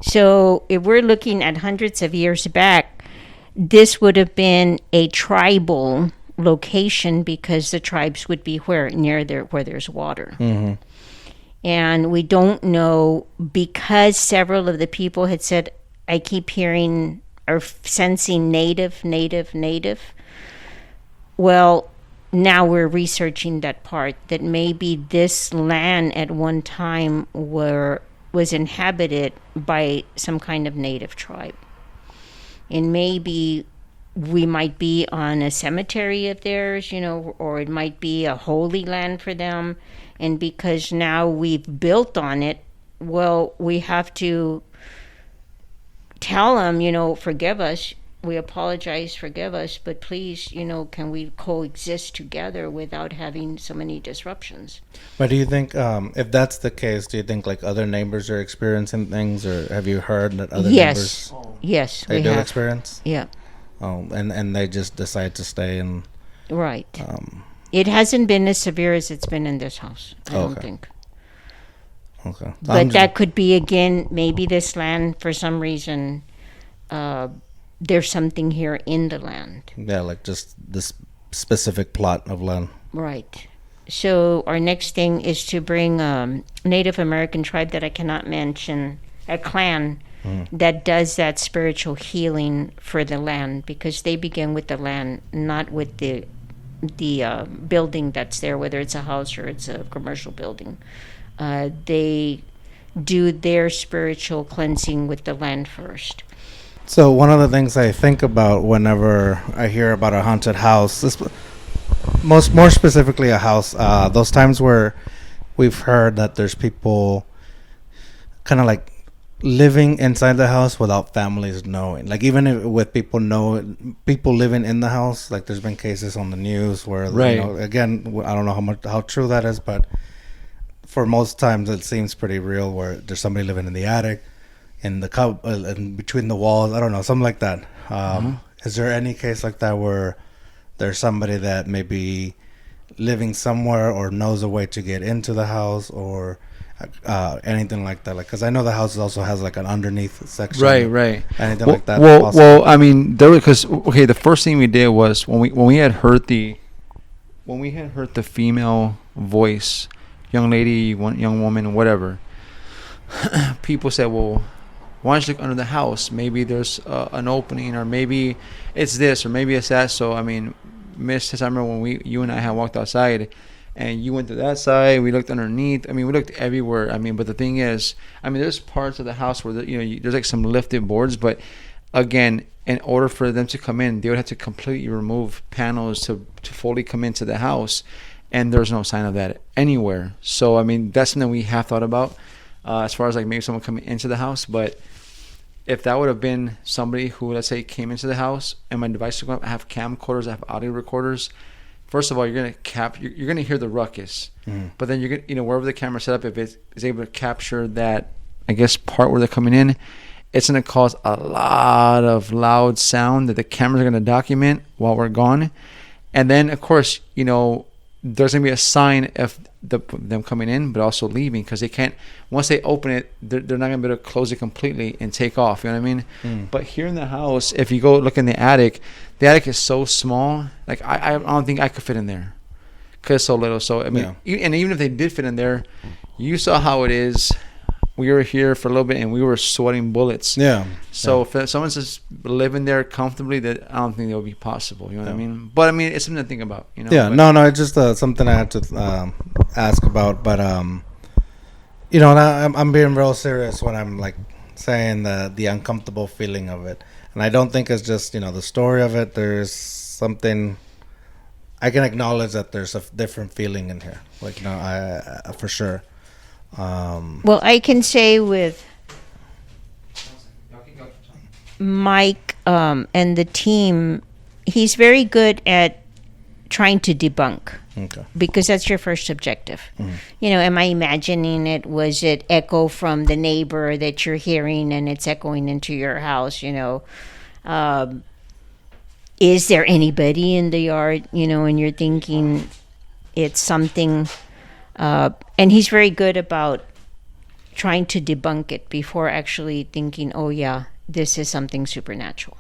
So if we're looking at hundreds of years back, this would have been a tribal location, because the tribes would be where there's water. And we don't know, because several of the people had said, I keep hearing or sensing native. Well, now we're researching that part, that maybe this land at one time was inhabited by some kind of native tribe. And maybe we might be on a cemetery of theirs, or it might be a holy land for them. And because now we've built on it, well, we have to tell them, forgive us. We apologize, forgive us, but please, can we coexist together without having so many disruptions? But do you think, if that's the case, do you think like other neighbors are experiencing things, or have you heard that other neighbors? Yes, they do experience? Yeah. Oh, and they just decide to stay and... Right. It hasn't been as severe as it's been in this house, I don't think. Okay. But that could be, again, maybe this land, for some reason, there's something here in the land. Yeah, like just this specific plot of land. Right. So our next thing is to bring a Native American tribe that I cannot mention, a clan, that does that spiritual healing for the land, because they begin with the land, not with the building that's there, whether it's a house or it's a commercial building. They do their spiritual cleansing with the land first. So one of the things I think about whenever I hear about a haunted house, more specifically a house, those times where we've heard that there's people kind of like living inside the house without families knowing. Like even if, with people living in the house, like there's been cases on the news where, Right. you know, again, I don't know how true that is, but for most times it seems pretty real where there's somebody living in the attic, in the in between the walls. I don't know, something like that. Is there any case like that where there's somebody that may be living somewhere or knows a way to get into the house or anything like that? Like, because I know the house also has like an underneath section. Right. Anything Well, like that? well, I mean, there because okay, the first thing we did was when we had heard the female voice, young lady, young woman, whatever. People said, well, why don't you look under the house? Maybe there's an opening, or maybe it's this, or maybe it's that. So I mean, Miss, I remember when you and I had walked outside, and you went to that side. We looked underneath. I mean, we looked everywhere. I mean, but the thing is, I mean, there's parts of the house where there's like some lifted boards, but again, in order for them to come in, they would have to completely remove panels to fully come into the house, and there's no sign of that anywhere. So I mean, that's something we have thought about as far as like maybe someone coming into the house, but. If that would have been somebody who, let's say, came into the house and my device I have camcorders, I have audio recorders. First of all, you're gonna hear the ruckus, but then you're gonna wherever the camera set up, if it is able to capture that, I guess, part where they're coming in, it's gonna cause a lot of loud sound that the cameras are gonna document while we're gone, and then of course there's gonna be a sign of them coming in, but also leaving, because they can't. Once they open it, they're not gonna be able to close it completely and take off. You know what I mean? But here in the house, if you go look in the attic is so small. Like I don't think I could fit in there, cause it's so little. So I mean, and even if they did fit in there, you saw how it is. We were here for a little bit and we were sweating bullets. Yeah. So if someone's just living there comfortably, that I don't think that would be possible. You know what I mean? But I mean, it's something to think about. Yeah. But, no. It's just something I had to ask about. But I'm being real serious when I'm like saying the uncomfortable feeling of it, and I don't think it's just the story of it. There's something I can acknowledge that there's a different feeling in here. Like I for sure. Well, I can say with Mike and the team, he's very good at trying to debunk. Okay. Because that's your first objective. Am I imagining it? Was it echo from the neighbor that you're hearing and it's echoing into your house? Is there anybody in the yard? And you're thinking it's something. And he's very good about trying to debunk it before actually thinking, oh yeah, this is something supernatural.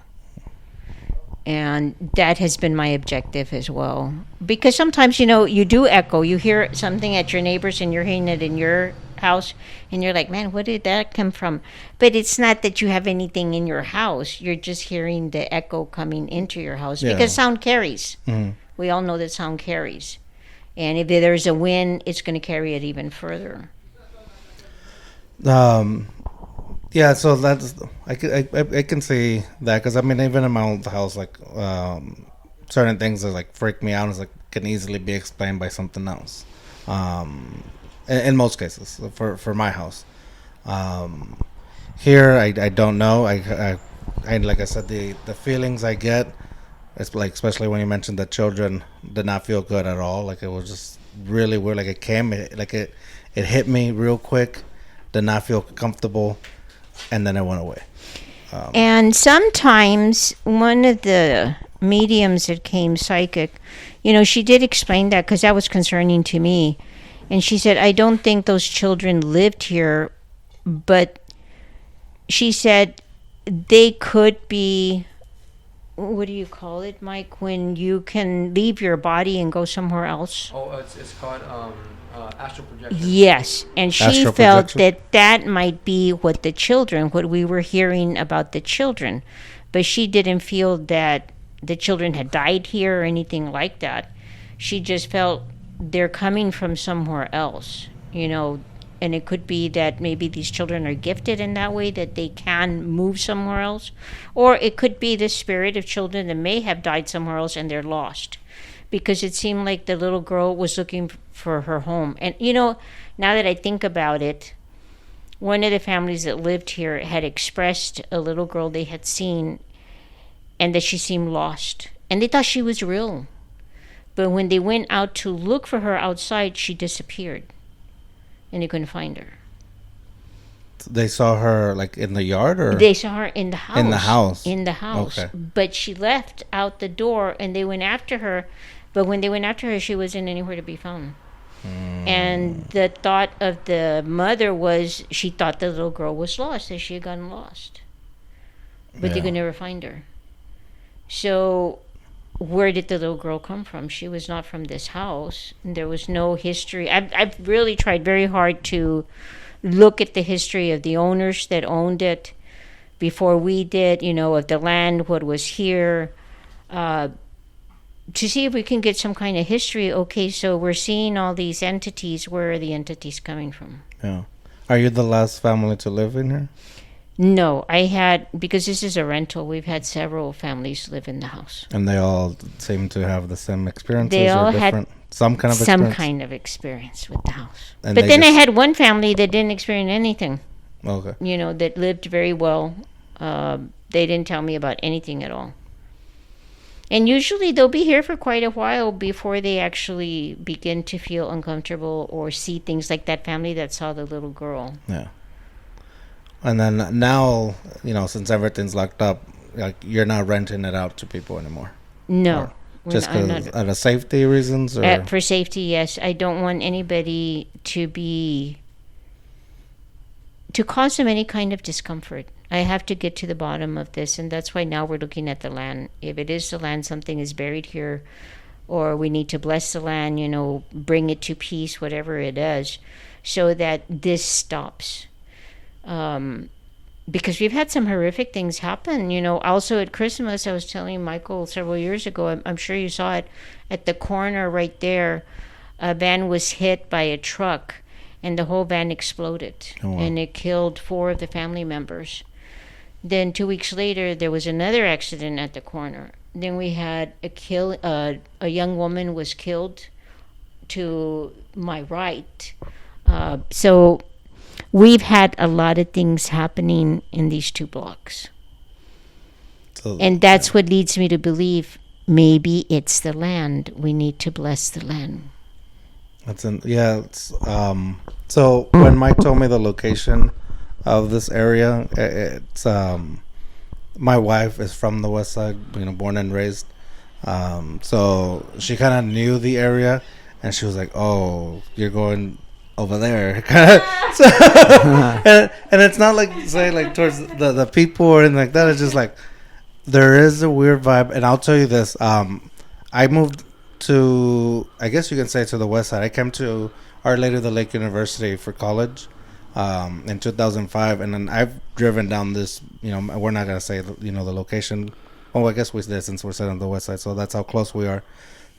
And that has been my objective as well. Because sometimes, you do echo. You hear something at your neighbors and you're hearing it in your house. And you're like, man, where did that come from? But it's not that you have anything in your house. You're just hearing the echo coming into your house. Yeah. Because sound carries. We all know that sound carries. And if there's a wind, it's going to carry it even further. Yeah, so that's I can see that, because I mean, even in my own house, like certain things that like freak me out is like can easily be explained by something else. In most cases, for my house, here I don't know. I like I said, the feelings I get. It's like, especially when you mentioned that children did not feel good at all. Like it was just really weird. Like it hit me real quick. Did not feel comfortable, and then it went away. And sometimes one of the mediums that came psychic, she did explain that, because that was concerning to me. And she said, I don't think those children lived here, but she said they could be. What do you call it, Mike, when you can leave your body and go somewhere else? Oh, it's called astral projection. Yes, and she felt that might be what we were hearing about the children. But she didn't feel that the children had died here or anything like that. She just felt they're coming from somewhere else, and it could be that maybe these children are gifted in that way, that they can move somewhere else. Or it could be the spirit of children that may have died somewhere else and they're lost. Because it seemed like the little girl was looking for her home. And, now that I think about it, one of the families that lived here had expressed a little girl they had seen, and that she seemed lost, and they thought she was real. But when they went out to look for her outside, she disappeared, and they couldn't find her. They saw her like in the yard, or They saw her in the house. In the house. In the house. Okay. But she left out the door, and they went after her. But when they went after her, she wasn't anywhere to be found. And the thought of the mother was, she thought the little girl was lost, that she had gotten lost. But they could never find her. So where did the little girl come from? She was not from this house. There was no history. I've really tried very hard to look at the history of the owners that owned it before we did, of the land, what was here, to see if we can get some kind of history. Okay, so we're seeing all these entities. Where are the entities coming from? Yeah. Are you the last family to live in here? No, I had, because this is a rental, we've had several families live in the house. And they all seem to have the same experiences? They all or had different, some kind of some experience? kind of experience with the house. And But they then I just- had one family that didn't experience anything, Okay. that lived very well. They didn't tell me about anything at all. And usually they'll be here for quite a while before they actually begin to feel uncomfortable or see things like that family that saw the little girl. Yeah. And then now, since everything's locked up, like you're not renting it out to people anymore. No. Or just I'm because not- out of safety reasons, or For safety, yes. I don't want anybody to cause them any kind of discomfort. I have to get to the bottom of this, and that's why now we're looking at the land. If it is the land, something is buried here, or we need to bless the land, bring it to peace, whatever it is, so that this stops. Because we've had some horrific things happen. Also at Christmas, I was telling Michael several years ago, I'm sure you saw it, at the corner right there, a van was hit by a truck, and the whole van exploded. Oh, wow. And it killed 4 of the family members. Then 2 weeks later, there was another accident at the corner. Then we had a young woman was killed to my right. So we've had a lot of things happening in these 2 blocks. so, And that's what leads me to believe maybe it's the land. We need to bless the land. So when Mike told me the location of this area, it's my wife is from the West Side, born and raised. So she kind of knew the area, and she was like, "Oh, you're going over there." So, and it's not like say like towards the people or anything like that. It's just like there is a weird vibe. And I'll tell you this: I moved to, I guess you can say, to the West Side. I came to Our Lady of the Lake University for college in 2005, and then I've driven down this. We're not gonna say the location. Oh, I guess we did, since we're sitting on the West Side, so that's how close we are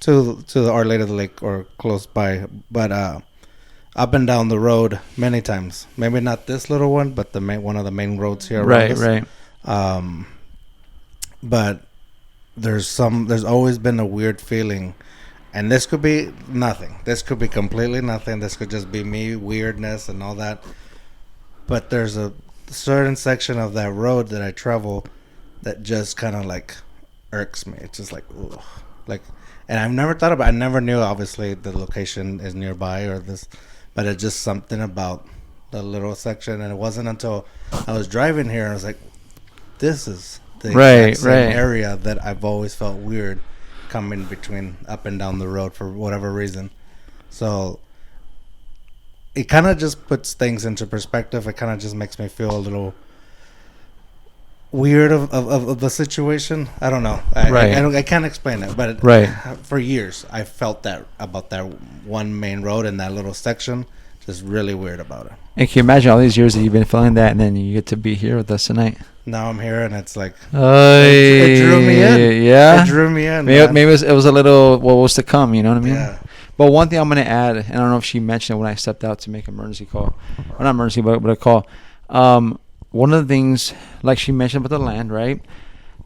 to the Our Lady of the Lake, or close by. But up and down the road many times. Maybe not this little one, but one of the main roads here. Right, around us. right. But there's always been a weird feeling, and this could be nothing. This could be completely nothing. This could just be me, weirdness and all that. But there's a certain section of that road that I travel that just kind of like irks me. It's just like, ugh. And I've never thought about. I never knew, obviously, the location is nearby or this, but it's just something about the little section. And it wasn't until I was driving here, I was like, this is the exact same area that I've always felt weird coming between up and down the road for whatever reason. So it kind of just puts things into perspective. It kind of just makes me feel a little weird of the situation. I don't know. I can't explain it, but for years I felt that about that one main road in that little section. Just really weird about it. And can you imagine all these years that you've been feeling that, and then you get to be here with us tonight? Now I'm here, and it's like it drew me in. Yeah, it drew me in. Maybe it was a little what was to come. You know what I mean? Yeah. But one thing I'm gonna add, and I don't know if she mentioned it when I stepped out to make an emergency call, or not emergency, but a call. One of the things, like she mentioned about the land, right?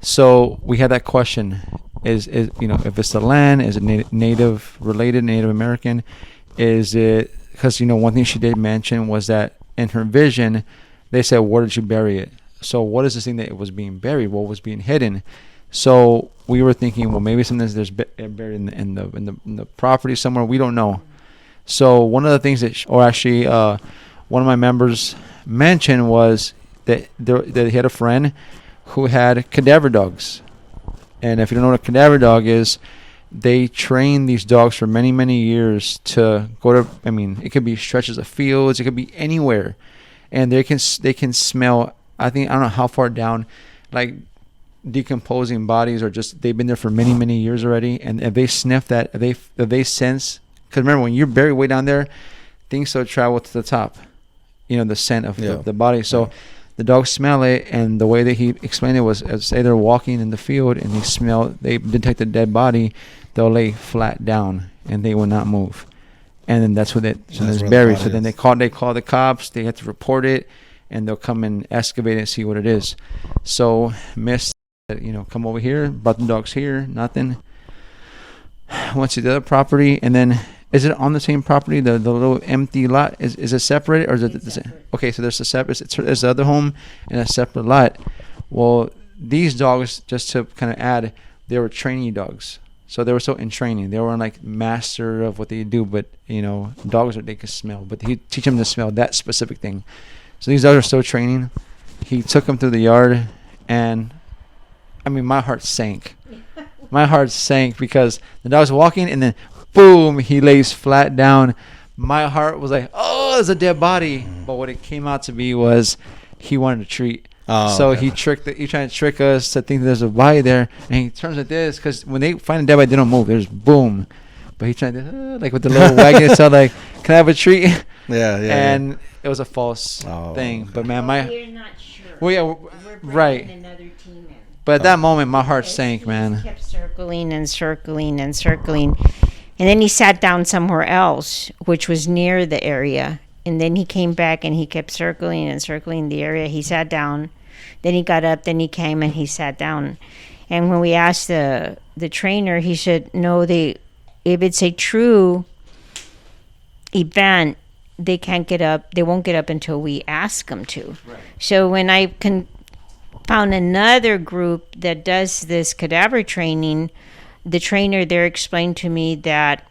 So we had that question: is if it's the land, is it Native related, Native American? Is it, because one thing she did mention was that in her vision, they said, where did you bury it? So what is this thing that was being buried? What was being hidden? So we were thinking, well, maybe something there's buried in the property somewhere. We don't know. So one of the things that, one of my members mentioned was that he had a friend who had cadaver dogs. And if you don't know what a cadaver dog is, they train these dogs for many, many years to go to, it could be stretches of fields, it could be anywhere. And they can smell, I don't know how far down, like decomposing bodies, or just they've been there for many, many years already. And if they sniff that, if they sense, because remember, when you're buried way down there, things still travel to the top, the scent of the body. So the dogs smell it, and the way that he explained it was, say they're walking in the field and they detect a dead body, they'll lay flat down and they will not move. And then that's what it's buried. So then they call the cops, they have to report it, and they'll come and excavate it and see what it is. So Miss, come over here, brought the dogs here, nothing. Went to the other property, and then, is it on the same property, the little empty lot? Is it separated, or is it the same? Okay, so there's there's the other home and a separate lot. Well, these dogs, just to kind of add, they were trainee dogs. So they were still in training. They weren't like master of what they do, but dogs they can smell. But he teach them to smell that specific thing. So these dogs are still training. He took them through the yard, and my heart sank. My heart sank because the dog's walking, and then boom, he lays flat down. My heart was like, oh, there's a dead body. But what it came out to be was he wanted a treat. He tried to trick us to think there's a body there, and he turns like this, because when they find a dead body, they don't move. There's boom. But he tried to, like with the little wagon, so like, can I have a treat? Yeah. And it was a false thing. But man, we're not sure. Well, yeah, we're right. Another team in. But at that moment, my heart sank, man. He kept circling and circling and circling. And then he sat down somewhere else, which was near the area. And then he came back and he kept circling and circling the area. He sat down. Then he got up. Then he came and he sat down. And when we asked the trainer, he said, no, if it's a true event, they can't get up. They won't get up until we ask them to. Right. So when I found another group that does this cadaver training, the trainer there explained to me that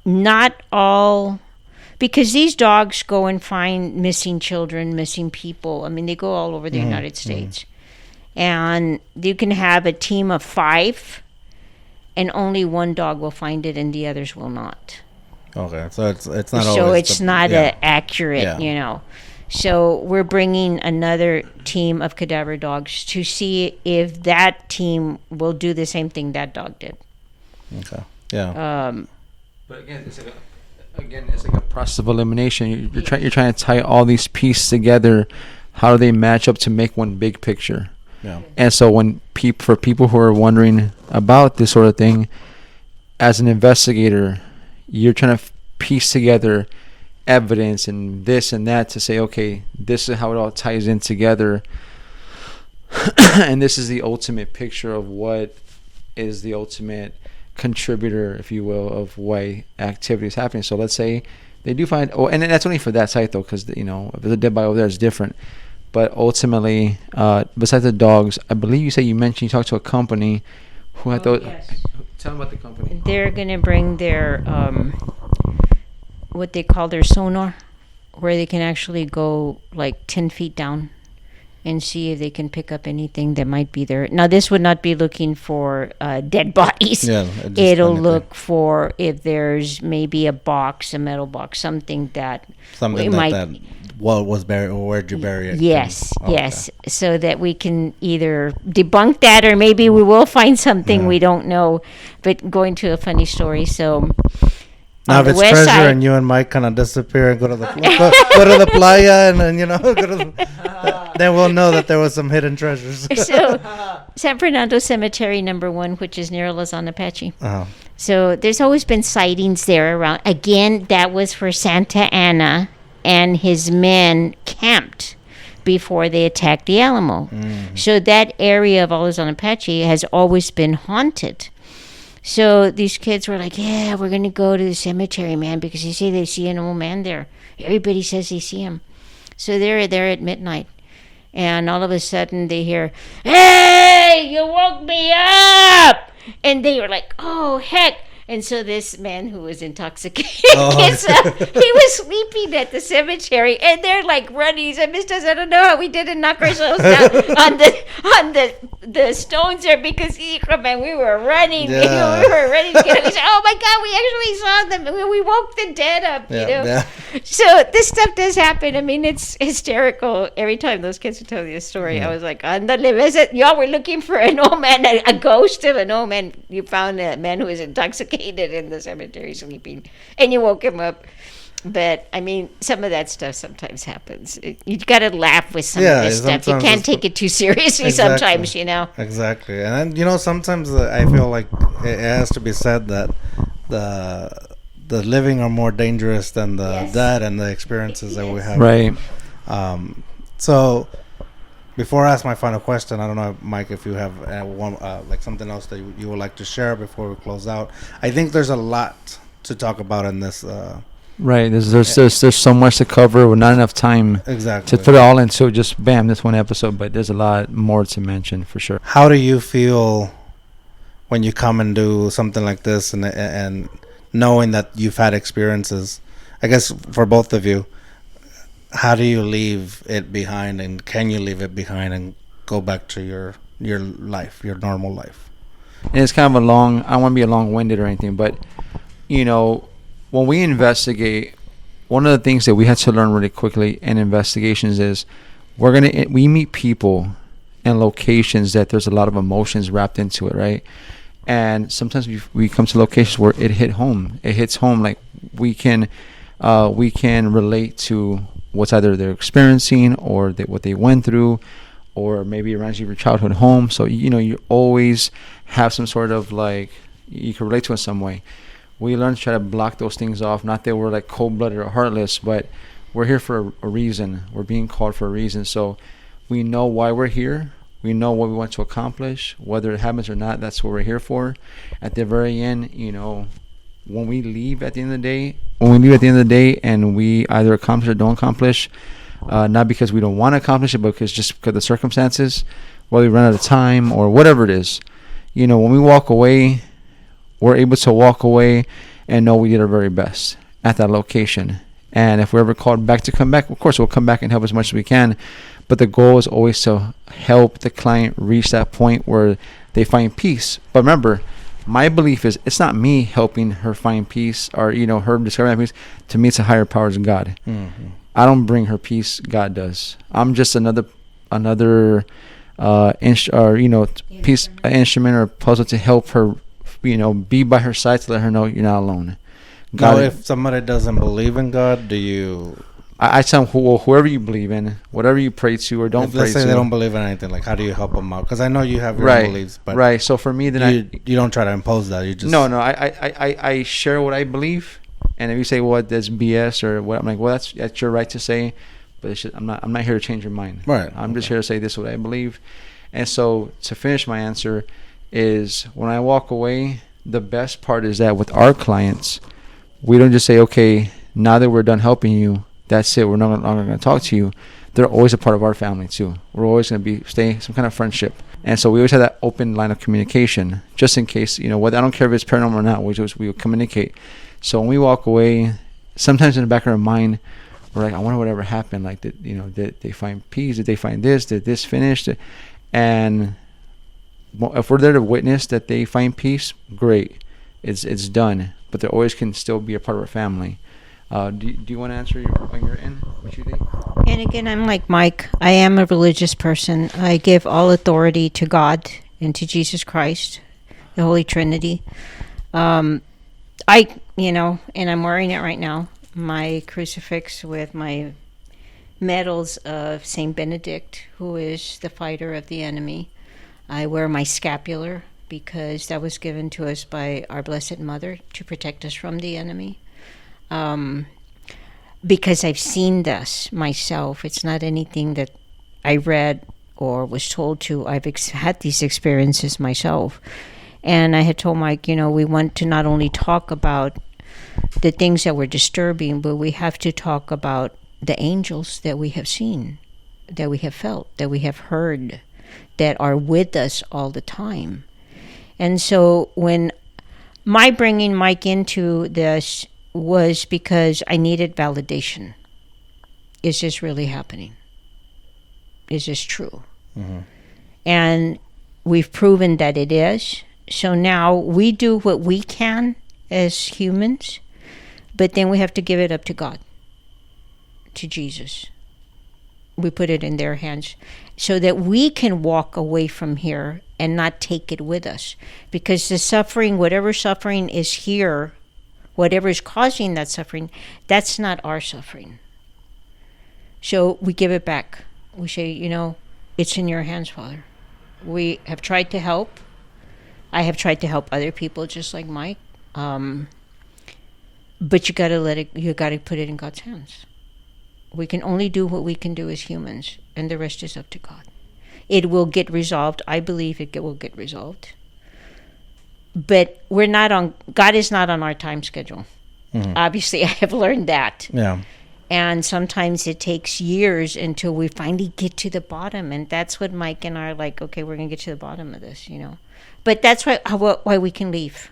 not all, because these dogs go and find missing children, missing people. They go all over the United States. And you can have a team of 5, and only one dog will find it and the others will not. Okay, so it's not always. So it's not accurate, So we're bringing another team of cadaver dogs to see if that team will do the same thing that dog did. Okay. Yeah. But again, it's like a process of elimination. You're trying to tie all these pieces together. How do they match up to make one big picture? Yeah. And so for people who are wondering about this sort of thing, as an investigator, you're trying to piece together evidence and this and that to say, okay, this is how it all ties in together. And this is the ultimate picture of what is the ultimate contributor, if you will, of why activity is happening. So let's say they do find, and that's only for that site though, because if there's a dead body over there, it's different. But ultimately, besides the dogs, I believe you mentioned you talked to a company who had those. Yes. Tell them about the company. They're going to bring their what they call their sonar, where they can actually go like 10 feet down and see if they can pick up anything that might be there. Now, this would not be looking for dead bodies. Yeah, it'll look for if there's maybe a metal box, something that was buried, or where'd you bury it? Yes. So that we can either debunk that, or maybe we will find something we don't know. But going to a funny story, so. Now, if it's treasure side, and you and Mike kind of disappear and go to the go to the playa, and then then we'll know that there was some hidden treasures. So, San Fernando Cemetery number 1, which is near Luzon, Apache. Uh-huh. So there's always been sightings there around. Again, that was where Santa Anna and his men camped before they attacked the Alamo. So that area of Luzon, Apache has always been haunted. So these kids were like, yeah, we're going to go to the cemetery, man, because they say they see an old man there. Everybody says they see him. So they're there at midnight. And all of a sudden they hear, hey, you woke me up. And they were like, oh, heck. And so this man who was intoxicated gets up. He was sleeping at the cemetery, and they're like running. He said, "Mistress, I don't know how we didn't knock ourselves down on the stones there because man, we were running. Yeah. You know, we were ready to get up." He said, "Oh my God, we actually saw them. We woke the dead up." You know. Yeah. So this stuff does happen. I mean, it's hysterical every time those kids would tell you a story. I was like, "Andale, y'all were looking for an old man, a ghost of an old man. You found a man who was intoxicated in the cemetery sleeping, and you woke him up." But I mean, some of that stuff sometimes happens. You got to laugh with some of this stuff. You can't take it too seriously sometimes, you know. Exactly, and then, sometimes I feel like it has to be said that the living are more dangerous than the dead and the experiences that we have. Right. So before I ask my final question, I don't know, Mike, if you have one like something else that you would like to share before we close out. I think there's a lot to talk about in this. Right. There's so much to cover with not enough time Exactly. to put it all into just this one episode. But there's a lot more to mention for sure. How do you feel when you come and do something like this, and knowing that you've had experiences? I guess for both of you, how do you leave it behind, and can you leave it behind and go back to your life, your normal life? And it's kind of I don't want to be long-winded or anything, but when we investigate, one of the things that we had to learn really quickly in investigations is we meet people and locations that there's a lot of emotions wrapped into it, right? And sometimes we come to locations where it hits home. Like we can relate to what's either they're experiencing or what they went through, or maybe it reminds you of your childhood home. So you always have some sort of like you can relate to in some way. We learn to try to block those things off. Not that we're like cold-blooded or heartless, but we're here for a reason. We're being called for a reason. So we know why we're here. We know what we want to accomplish. Whether it happens or not, that's what we're here for. At the very end, when we leave at the end of the day, and we either accomplish or don't accomplish, not because we don't want to accomplish it, but because of the circumstances, whether we run out of time or whatever it is, when we walk away, we're able to walk away and know we did our very best at that location. And if we're ever called back to come back, of course we'll come back and help as much as we can. But the goal is always to help the client reach that point where they find peace. But remember, my belief is it's not me helping her find peace or her discovering that peace. To me, it's a higher power than God. Mm-hmm. I don't bring her peace. God does. I'm just another instrument or puzzle to help her. Be by her side to let her know you're not alone. God, if somebody doesn't believe in God, do you? I tell them, whoever you believe in, whatever you pray to or don't pray to. Let's say they don't believe in anything. Like, how do you help them out? Because I know you have your own beliefs, but right. So for me, then you don't try to impose that. You just no. I share what I believe, and if you say, "Well, that's BS," or what, I'm like, "Well, that's your right to say," but I'm not here to change your mind. Right. I'm just here to say this is what I believe, and so to finish my answer. Is when I walk away, the best part is that with our clients, we don't just say, okay, now that we're done helping you, that's it, we're no longer going to talk to you. They're always a part of our family too. We're always going to stay some kind of friendship. And so we always have that open line of communication, just in case, whether I don't care if it's paranormal or not, we will communicate. So when we walk away, sometimes in the back of our mind, we're like, I wonder whatever happened. Like, did they find peace? Did they find this? Did this finish? And if we're there to witness that they find peace, great, it's done. But they always can still be a part of our family. Do you want to answer on your end? What you think? And again, I'm like Mike. I am a religious person. I give all authority to God and to Jesus Christ, the Holy Trinity. And I'm wearing it right now. My crucifix with my medals of Saint Benedict, who is the fighter of the enemy. I wear my scapular because that was given to us by our Blessed Mother to protect us from the enemy. Because I've seen this myself. It's not anything that I read or was told to. I've had these experiences myself. And I had told Mike, we want to not only talk about the things that were disturbing, but we have to talk about the angels that we have seen, that we have felt, that we have heard, that are with us all the time. And so when my bringing Mike into this was because I needed validation. Is this really happening? Is this true? Mm-hmm. And we've proven that it is. So now we do what we can as humans, but then we have to give it up to God, to Jesus. We put it in their hands so that we can walk away from here and not take it with us. Because the suffering, whatever suffering is here, whatever is causing that suffering, that's not our suffering. So we give it back. We say, it's in your hands, Father. We have tried to help. I have tried to help other people just like Mike. But you got to put it in God's hands. We can only do what we can do as humans, and the rest is up to God. It will get resolved. I believe it will get resolved. But God is not on our time schedule. Mm-hmm. Obviously, I have learned that. Yeah. And sometimes it takes years until we finally get to the bottom. And that's what Mike and I are like, okay, we're going to get to the bottom of this, But that's why we can leave.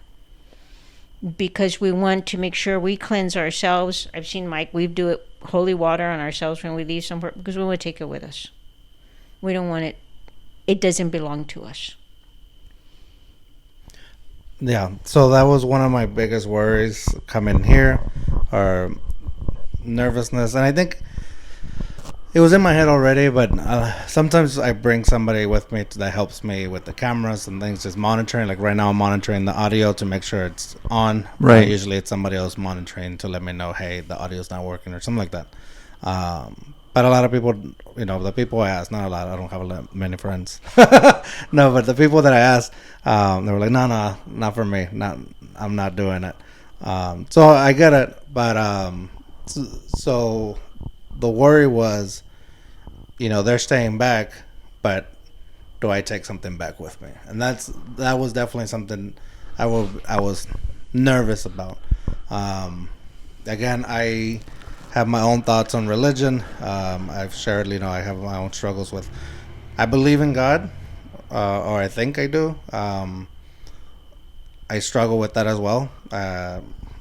Because we want to make sure we cleanse ourselves. I've seen Mike, we do it holy water on ourselves when we leave somewhere because we want to take it with us. We don't want it. It doesn't belong to us. Yeah, so that was one of my biggest worries coming here, or nervousness. And I think it was in my head already, but sometimes I bring somebody with me that helps me with the cameras and things, just monitoring. Like right now I'm monitoring the audio to make sure it's on. Right. Usually it's somebody else monitoring to let me know, hey, the audio's not working or something like that. But a lot of people, the people I asked, not a lot, I don't have many friends. No, but the people that I asked, they were like, no, not for me. I'm not doing it. So I get it. But so the worry was, they're staying back, but do I take something back with me? And that was definitely something I was nervous about. Again, I have my own thoughts on religion. I've shared, I have my own struggles with. I believe in God, or I think I do. I struggle with that as well.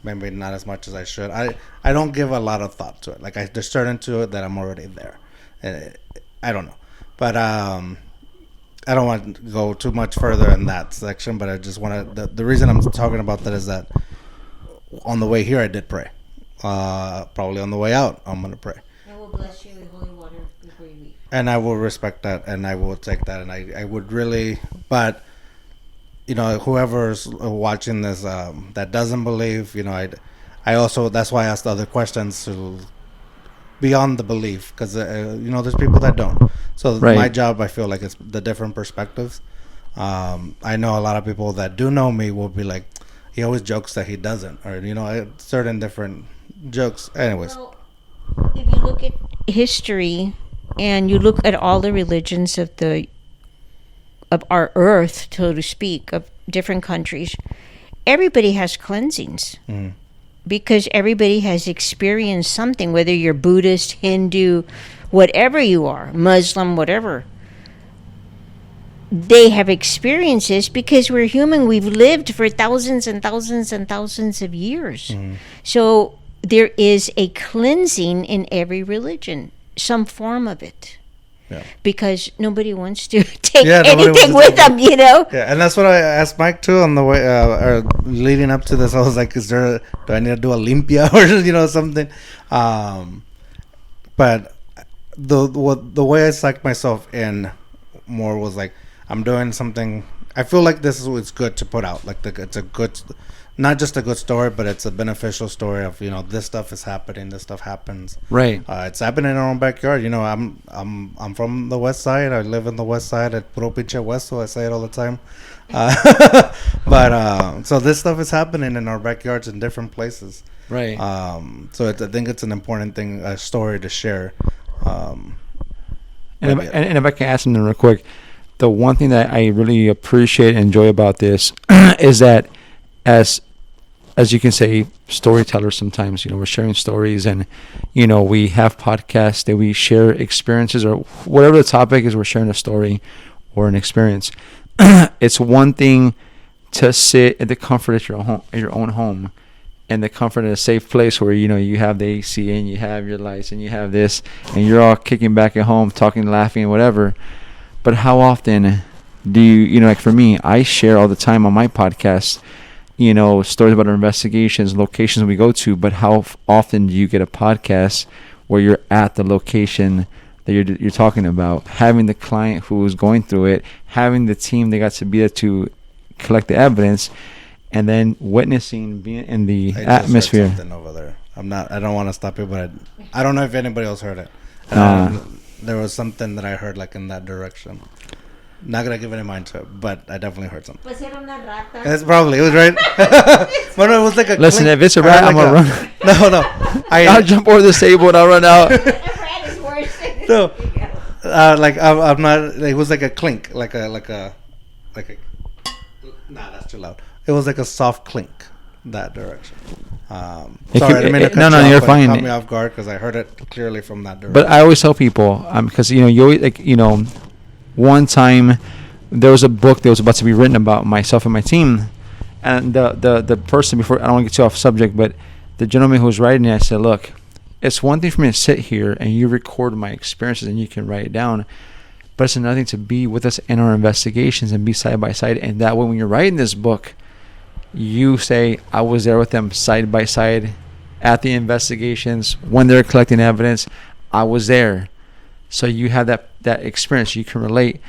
Maybe not as much as I should. I don't give a lot of thought to it. Like I just turn into it that I'm already there. I don't know, but I don't want to go too much further in that section. But I just want to. The reason I'm talking about that is that on the way here I did pray. Probably on the way out I'm gonna pray. I will bless you with holy water before you leave. And I will respect that, and I will take that, and I would really, but. Whoever's watching this that doesn't believe, I also, that's why I asked other questions to beyond the belief, because there's people that don't. So right. My job, I feel like, it's the different perspectives. I know a lot of people that do know me will be like, he always jokes that he doesn't, or certain different jokes. Anyways, well, if you look at history and you look at all the religions of our earth, so to speak, of different countries, everybody has cleansings. Mm-hmm. Because everybody has experienced something, whether you're Buddhist, Hindu, whatever you are, Muslim, whatever. They have experiences because we're human. We've lived for thousands and thousands and thousands of years. Mm-hmm. So there is a cleansing in every religion, some form of it. Yeah. Because nobody wants to take anything with them, Yeah, and that's what I asked Mike too on the way, or leading up to this. I was like, do I need to do a limpia or something? But the way I psyched myself in more was like, I'm doing something. I feel like this is what's good to put out. Like it's a good, not just a good story, but it's a beneficial story of this stuff is happening, this stuff happens. Right. It's happening in our own backyard. I'm from the west side. I live in the west side at Puro Pinche Hueso. I say it all the time. But so this stuff is happening in our backyards in different places. Right. So I think it's an important thing, a story to share. And if I can ask something real quick, the one thing that I really appreciate and enjoy about this is that as you can say, storytellers, sometimes, we're sharing stories, and, we have podcasts that we share experiences, or whatever the topic is, we're sharing a story or an experience. It's one thing to sit at the comfort of your own home, and the comfort in a safe place where, you have the AC and you have your lights and you have this, and you're all kicking back at home, talking, laughing, whatever. But how often do you, like for me, I share all the time on my podcast, stories about our investigations, locations we go to, but how often do you get a podcast where you're at the location that you're talking about, having the client who was going through it, having the team that got to be there to collect the evidence, and then witnessing, being in the atmosphere. Heard something over there. I don't want to stop you, but I don't know if anybody else heard it. There was something that I heard like in that direction. Not gonna give any mind to it, but I definitely heard something. Was it una rata? It was right. Well, no, it was like a. Listen, clink. if it's a rat, I'm gonna run. No. I'll jump over the table and I'll run out. A rat is worse. No, I'm not. It was like a clink, like a. Nah, that's too loud. It was like a soft clink, that direction. Sorry, I mean, you're fine. Caught me off guard because I heard it clearly from that direction. But I always tell people, because you always, one time there was a book that was about to be written about myself and my team, and the person, before, I don't want to get too off subject, but the gentleman who was writing it, I said, look, it's one thing for me to sit here and you record my experiences and you can write it down, but it's another thing to be with us in our investigations and be side by side, and that way when you're writing this book, you say, I was there with them side by side at the investigations when they're collecting evidence. I was there. So you have that experience. You can relate.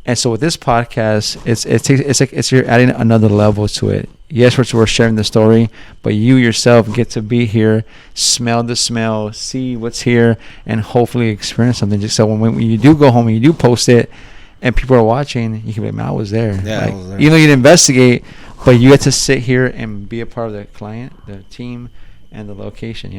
And so with this podcast, it's you're adding another level to it. Yes, we're sharing the story, but you yourself get to be here, smell the smell, see what's here, and hopefully experience something. Just so when you do go home and you do post it, and people are watching, you can be like, man, I was there. Yeah, like, I was there. Even though you didn't investigate, but you get to sit here and be a part of the client, the team, and the location,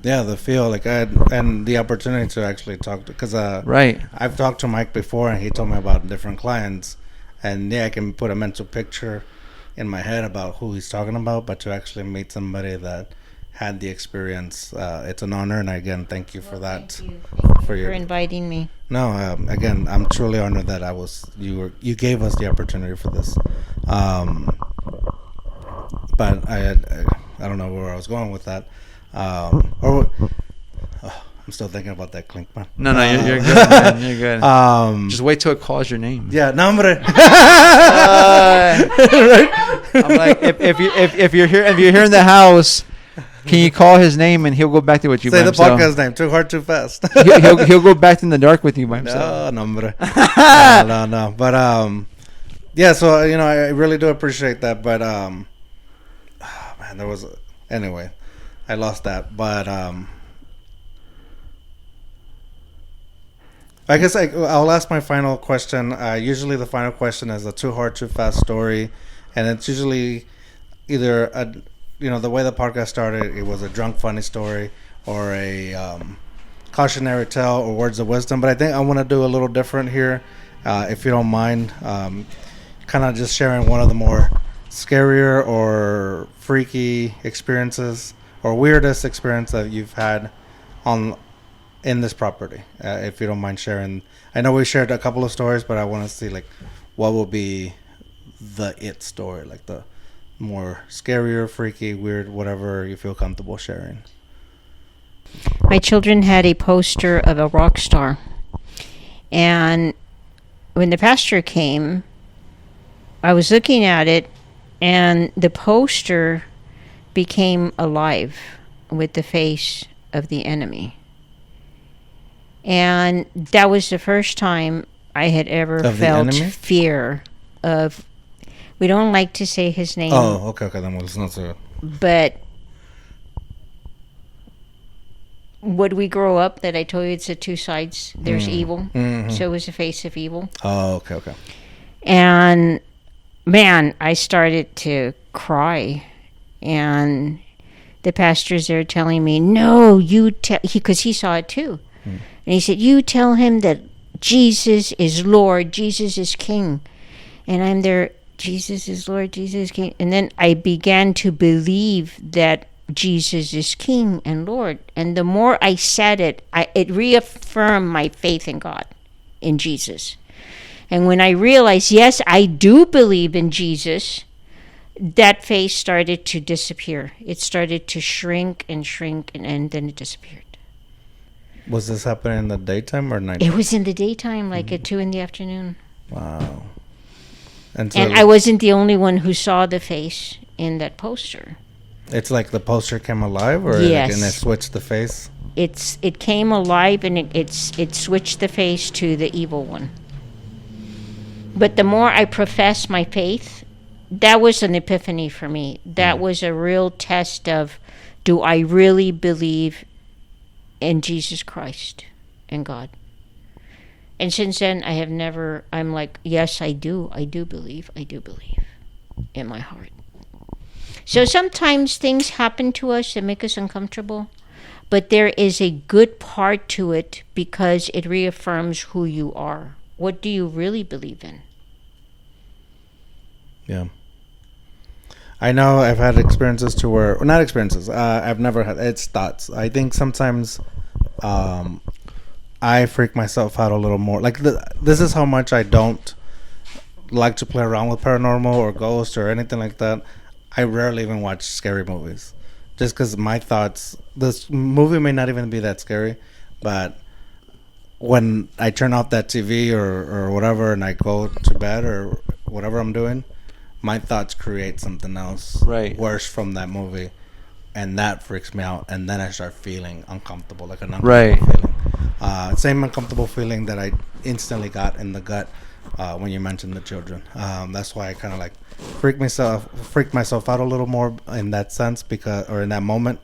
Yeah, the feel like and the opportunity to actually talk to, because right. I've talked to Mike before and he told me about different clients, and I can put a mental picture in my head about who he's talking about, but to actually meet somebody that had the experience, it's an honor. And again, thank you for that. Thank you for inviting me. No, again, I'm truly honored that you gave us the opportunity for this. But I don't know where I was going with that. I'm still thinking about that clink, man. No, you're good, man. You're good. Just wait till it calls your name. Yeah, no, hombre. I'm like, if you're here in the house, can you call his name and he'll go back there with you? Say by the himself. podcast name. Too hard, too fast. he'll go back in the dark with you by himself. No, hombre. No. But yeah. So I really do appreciate that. But man, anyway, I lost that. But I guess I'll ask my final question. Usually the final question is a too hard, too fast story, and it's usually either the way the podcast started, it was a drunk funny story or a cautionary tale or words of wisdom. But I think I want to do a little different here, if you don't mind. Kind of just sharing one of the more scarier or freaky experiences or weirdest experience that you've had in this property, if you don't mind sharing. I know we shared a couple of stories, but I want to see like what will be the it story, like the more scarier, freaky, weird, whatever you feel comfortable sharing. My children had a poster of a rock star, and when the pastor came, I was looking at it, and the poster became alive with the face of the enemy. And that was the first time I had ever felt fear of. We don't like to say his name. Oh, okay. Then we'll not say it. But would we grow up that I told you it's the two sides? There's evil. Mm-hmm. So it was the face of evil. Oh, okay. And man, I started to cry. And the pastor's there telling me, no, you tell, because he saw it too. And he said, you tell him that Jesus is Lord, Jesus is King. And I'm there, Jesus is Lord, Jesus is King. And then I began to believe that Jesus is King and Lord. And the more I said it, it reaffirmed my faith in God, in Jesus. And when I realized, yes, I do believe in Jesus, that face started to disappear. It started to shrink, and then it disappeared. Was this happening in the daytime or nighttime? It was in the daytime, like at 2 p.m. Wow. And, so And I wasn't the only one who saw the face in that poster. it's like the poster came alive, or Yes. and it switched the face? It came alive, and it switched the face to the evil one. But the more I professed my faith, that was an epiphany for me. That was a real test of, do I really believe in Jesus Christ and God? And since then, I'm like, yes, I do believe in my heart. So sometimes things happen to us that make us uncomfortable, but there is a good part to it because it reaffirms who you are. What do you really believe in? Yeah. I know I've had experiences to where, not experiences, I've never had, it's thoughts. I think sometimes I freak myself out a little more. Like, this is how much I don't like to play around with paranormal or ghosts or anything like that. I rarely even watch scary movies. Just because my thoughts, this movie may not even be that scary, but when I turn off that TV or whatever and I go to bed or whatever I'm doing, my thoughts create something else worse from that movie, and that freaks me out. And then I start feeling uncomfortable, like an uncomfortable feeling. Same uncomfortable feeling that I instantly got in the gut when you mentioned the children. That's why I kind of like freaked myself out a little more in that sense, in that moment,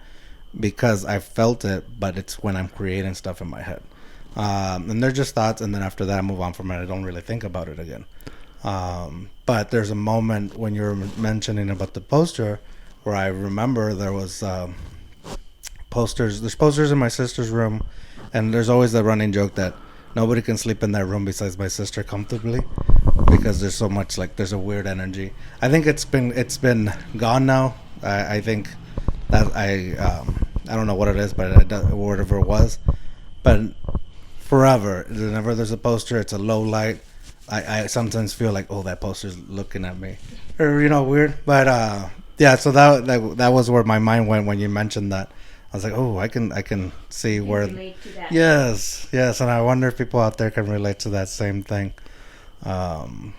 because I felt it, but it's when I'm creating stuff in my head. And they're just thoughts, and then after that I move on from it. I don't really think about it again. But there's a moment when you're mentioning about the poster where I remember there was posters. There's posters in my sister's room, and there's always the running joke that nobody can sleep in that room besides my sister comfortably, because there's so much, like, there's a weird energy. I think it's been gone now. I think that I don't know what it is, but whatever it was, but forever, whenever there's a poster, it's a low light. I sometimes feel like, oh, that poster's looking at me, or weird. But yeah, so that was where my mind went when you mentioned that. I was like, oh, I can see where. Relate to that. Yes, and I wonder if people out there can relate to that same thing. And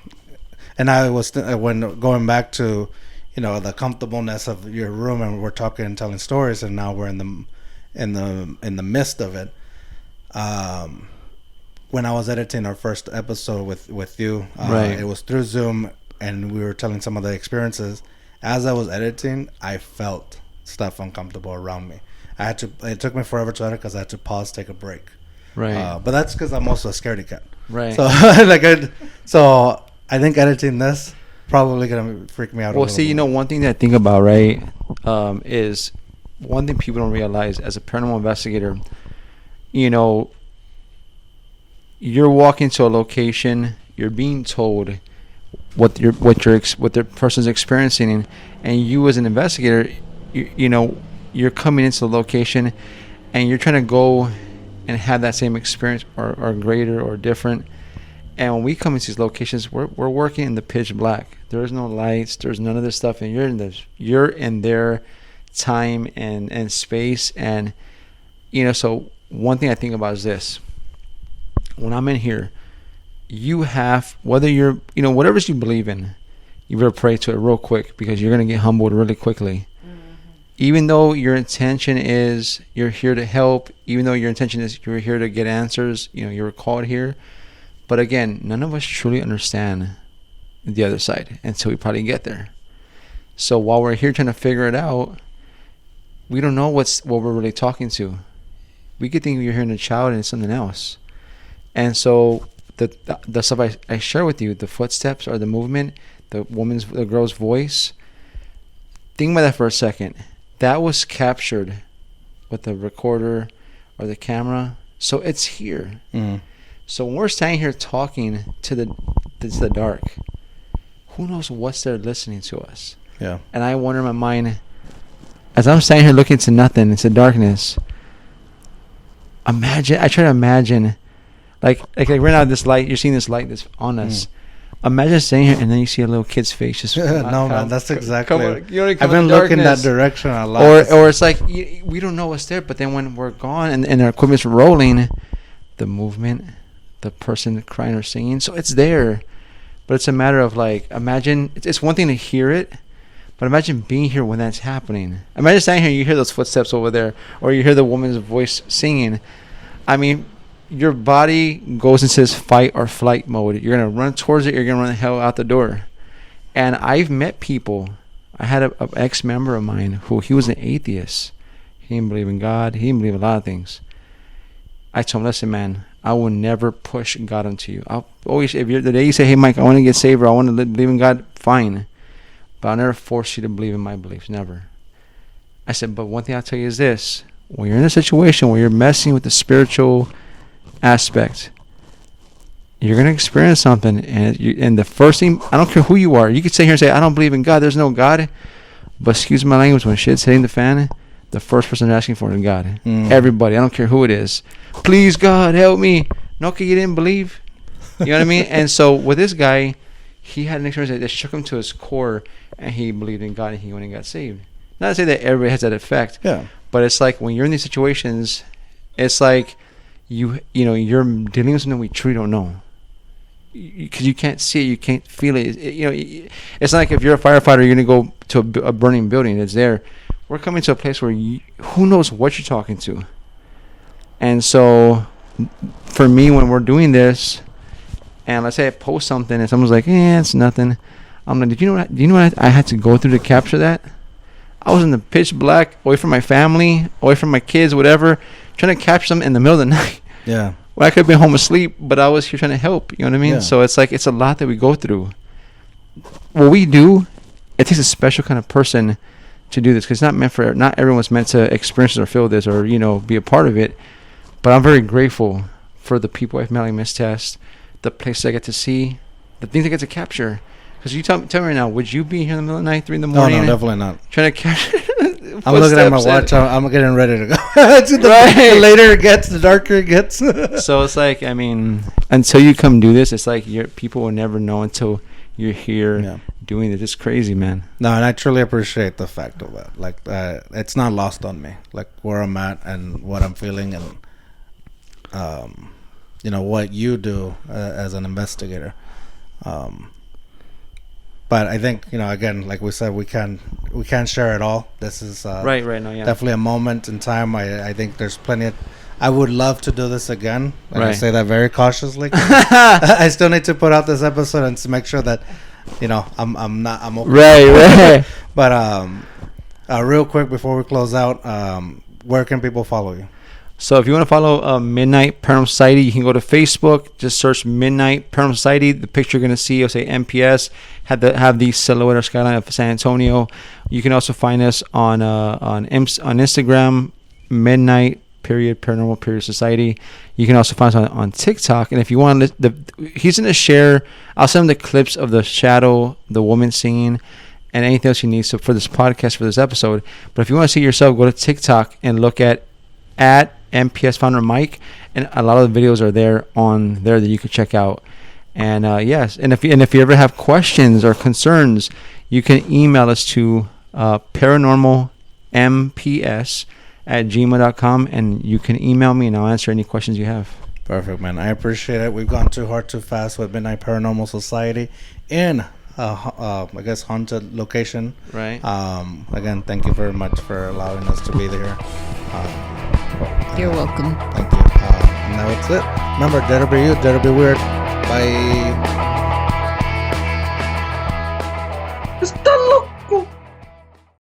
I was when going back to, the comfortableness of your room, and we're talking and telling stories, and now we're in the midst of it. When I was editing our first episode with you, it was through Zoom, and we were telling some of the experiences. As I was editing, I felt stuff uncomfortable around me. It took me forever to edit because I had to pause, take a break. Right. But that's because I'm also a scaredy cat. Right. So so I think editing this probably gonna freak me out. Well, see, one thing that I think about, right, is one thing people don't realize as a paranormal investigator. You're walking to a location, you're being told what the person's experiencing, and you as an investigator, you're coming into the location, and you're trying to go and have that same experience or greater or different. And when we come into these locations, we're working in the pitch black. There's no lights, there's none of this stuff, and you're in their time and space, and so one thing I think about is this. When I'm in here, you have, whether you're, whatever you believe in, you better pray to it real quick, because you're going to get humbled really quickly. Mm-hmm. Even though your intention is you're here to help, even though your intention is you're here to get answers, you're called here. But again, none of us truly understand the other side until we probably get there. So while we're here trying to figure it out, we don't know what we're really talking to. We could think you're hearing a child and it's something else. And so the stuff I share with you, the footsteps or the movement, the girl's voice, think about that for a second. That was captured with the recorder or the camera. So it's here. Mm. So when we're standing here talking to the dark, who knows what's there listening to us? Yeah. And I wonder in my mind, as I'm standing here looking to nothing, into darkness, I try to imagine, like right now, this light, you're seeing this light that's on us. Imagine staying here and then you see a little kid's face just No, man, that's exactly. I've been looking that direction a lot. Or it's like we don't know what's there, but then when we're gone and our equipment's rolling, the movement, the person crying or singing, so it's there. But it's a matter of like, imagine, it's one thing to hear it, but imagine being here when that's happening. Imagine standing here, you hear those footsteps over there, or you hear the woman's voice singing. I mean, your body goes into this fight or flight mode. You're going to run towards it. You're going to run the hell out the door. And I've met people. I had an ex-member of mine who, he was an atheist. He didn't believe in God. He didn't believe in a lot of things. I told him, listen, man, I will never push God onto you. I'll always, if you're the day you say, hey, Mike, I want to get saved or I want to believe in God, fine. But I'll never force you to believe in my beliefs. Never. I said, but one thing I'll tell you is this. When you're in a situation where you're messing with the spiritual aspect, you're going to experience something, and the first thing, I don't care who you are, you could sit here and say, I don't believe in God, there's no God, but excuse my language, when shit's hitting the fan, the first person they're asking for is God. Everybody, I don't care who it is, please God help me. No, okay, you didn't believe, you know what I mean? And so with this guy, he had an experience that shook him to his core, and he believed in God, and he went and got saved. Not to say that everybody has that effect, but it's like when you're in these situations, it's like you know, you're dealing with something we truly don't know, because you can't see it, you can't feel it. You know, it's not like if you're a firefighter, you're gonna go to a burning building. It's there. We're coming to a place where who knows what you're talking to. And so, for me, when we're doing this, and let's say I post something and someone's like, it's nothing. I'm like, do you know what I had to go through to capture that? I was in the pitch black, away from my family, away from my kids, whatever, trying to capture them in the middle of the night. Yeah. Well, I could have been home asleep, but I was here trying to help. You know what I mean? Yeah. So it's like, it's a lot that we go through. What we do, it takes a special kind of person to do this, because not everyone's meant to experience or feel this or, you know, be a part of it. But I'm very grateful for the people I've met, like Miss Tess, the places I get to see, the things I get to capture. Because you tell me right now, would you be here in the middle of the night, 3 in the morning? No, definitely not. Trying to capture. I'm looking at my watch. I'm getting ready to go. The later it gets, the darker it gets. So it's like, I mean, until you come do this, it's like people will never know until you're here doing it. It's crazy, man. No, and I truly appreciate the fact of that. Like, it's not lost on me. Like, where I'm at and what I'm feeling, and you know what you do as an investigator. But I think, you know, again, like we said, we can't share it all. This is right now, definitely a moment in time. I think there's plenty of. I would love to do this again. And I say that very cautiously. I still need to put out this episode and to make sure that, you know, I'm open. Right. But real quick before we close out, where can people follow you? So if you want to follow Midnight Paranormal Society, you can go to Facebook. Just search Midnight Paranormal Society. The picture you're going to see, you'll say MPS. Have the silhouette or skyline of San Antonio. You can also find us on Instagram, Midnight Paranormal Society. You can also find us on TikTok. And if you want, he's going to share. I'll send him the clips of the shadow, the woman singing, and anything else he needs for this podcast, for this episode. But if you want to see yourself, go to TikTok and look at MPS Founder Mike, and a lot of the videos are there on there that you can check out. And yes, and if you ever have questions or concerns, you can email us to paranormalmps@gmail.com, and you can email me and I'll answer any questions you have. Perfect, man. I appreciate it. We've gone too hard, too fast with Midnight Paranormal Society in I guess haunted location. Right. Again, thank you very much for allowing us to be there. You're welcome. Thank you. And now it's it. Remember, dare to be you, dare to be weird. Bye.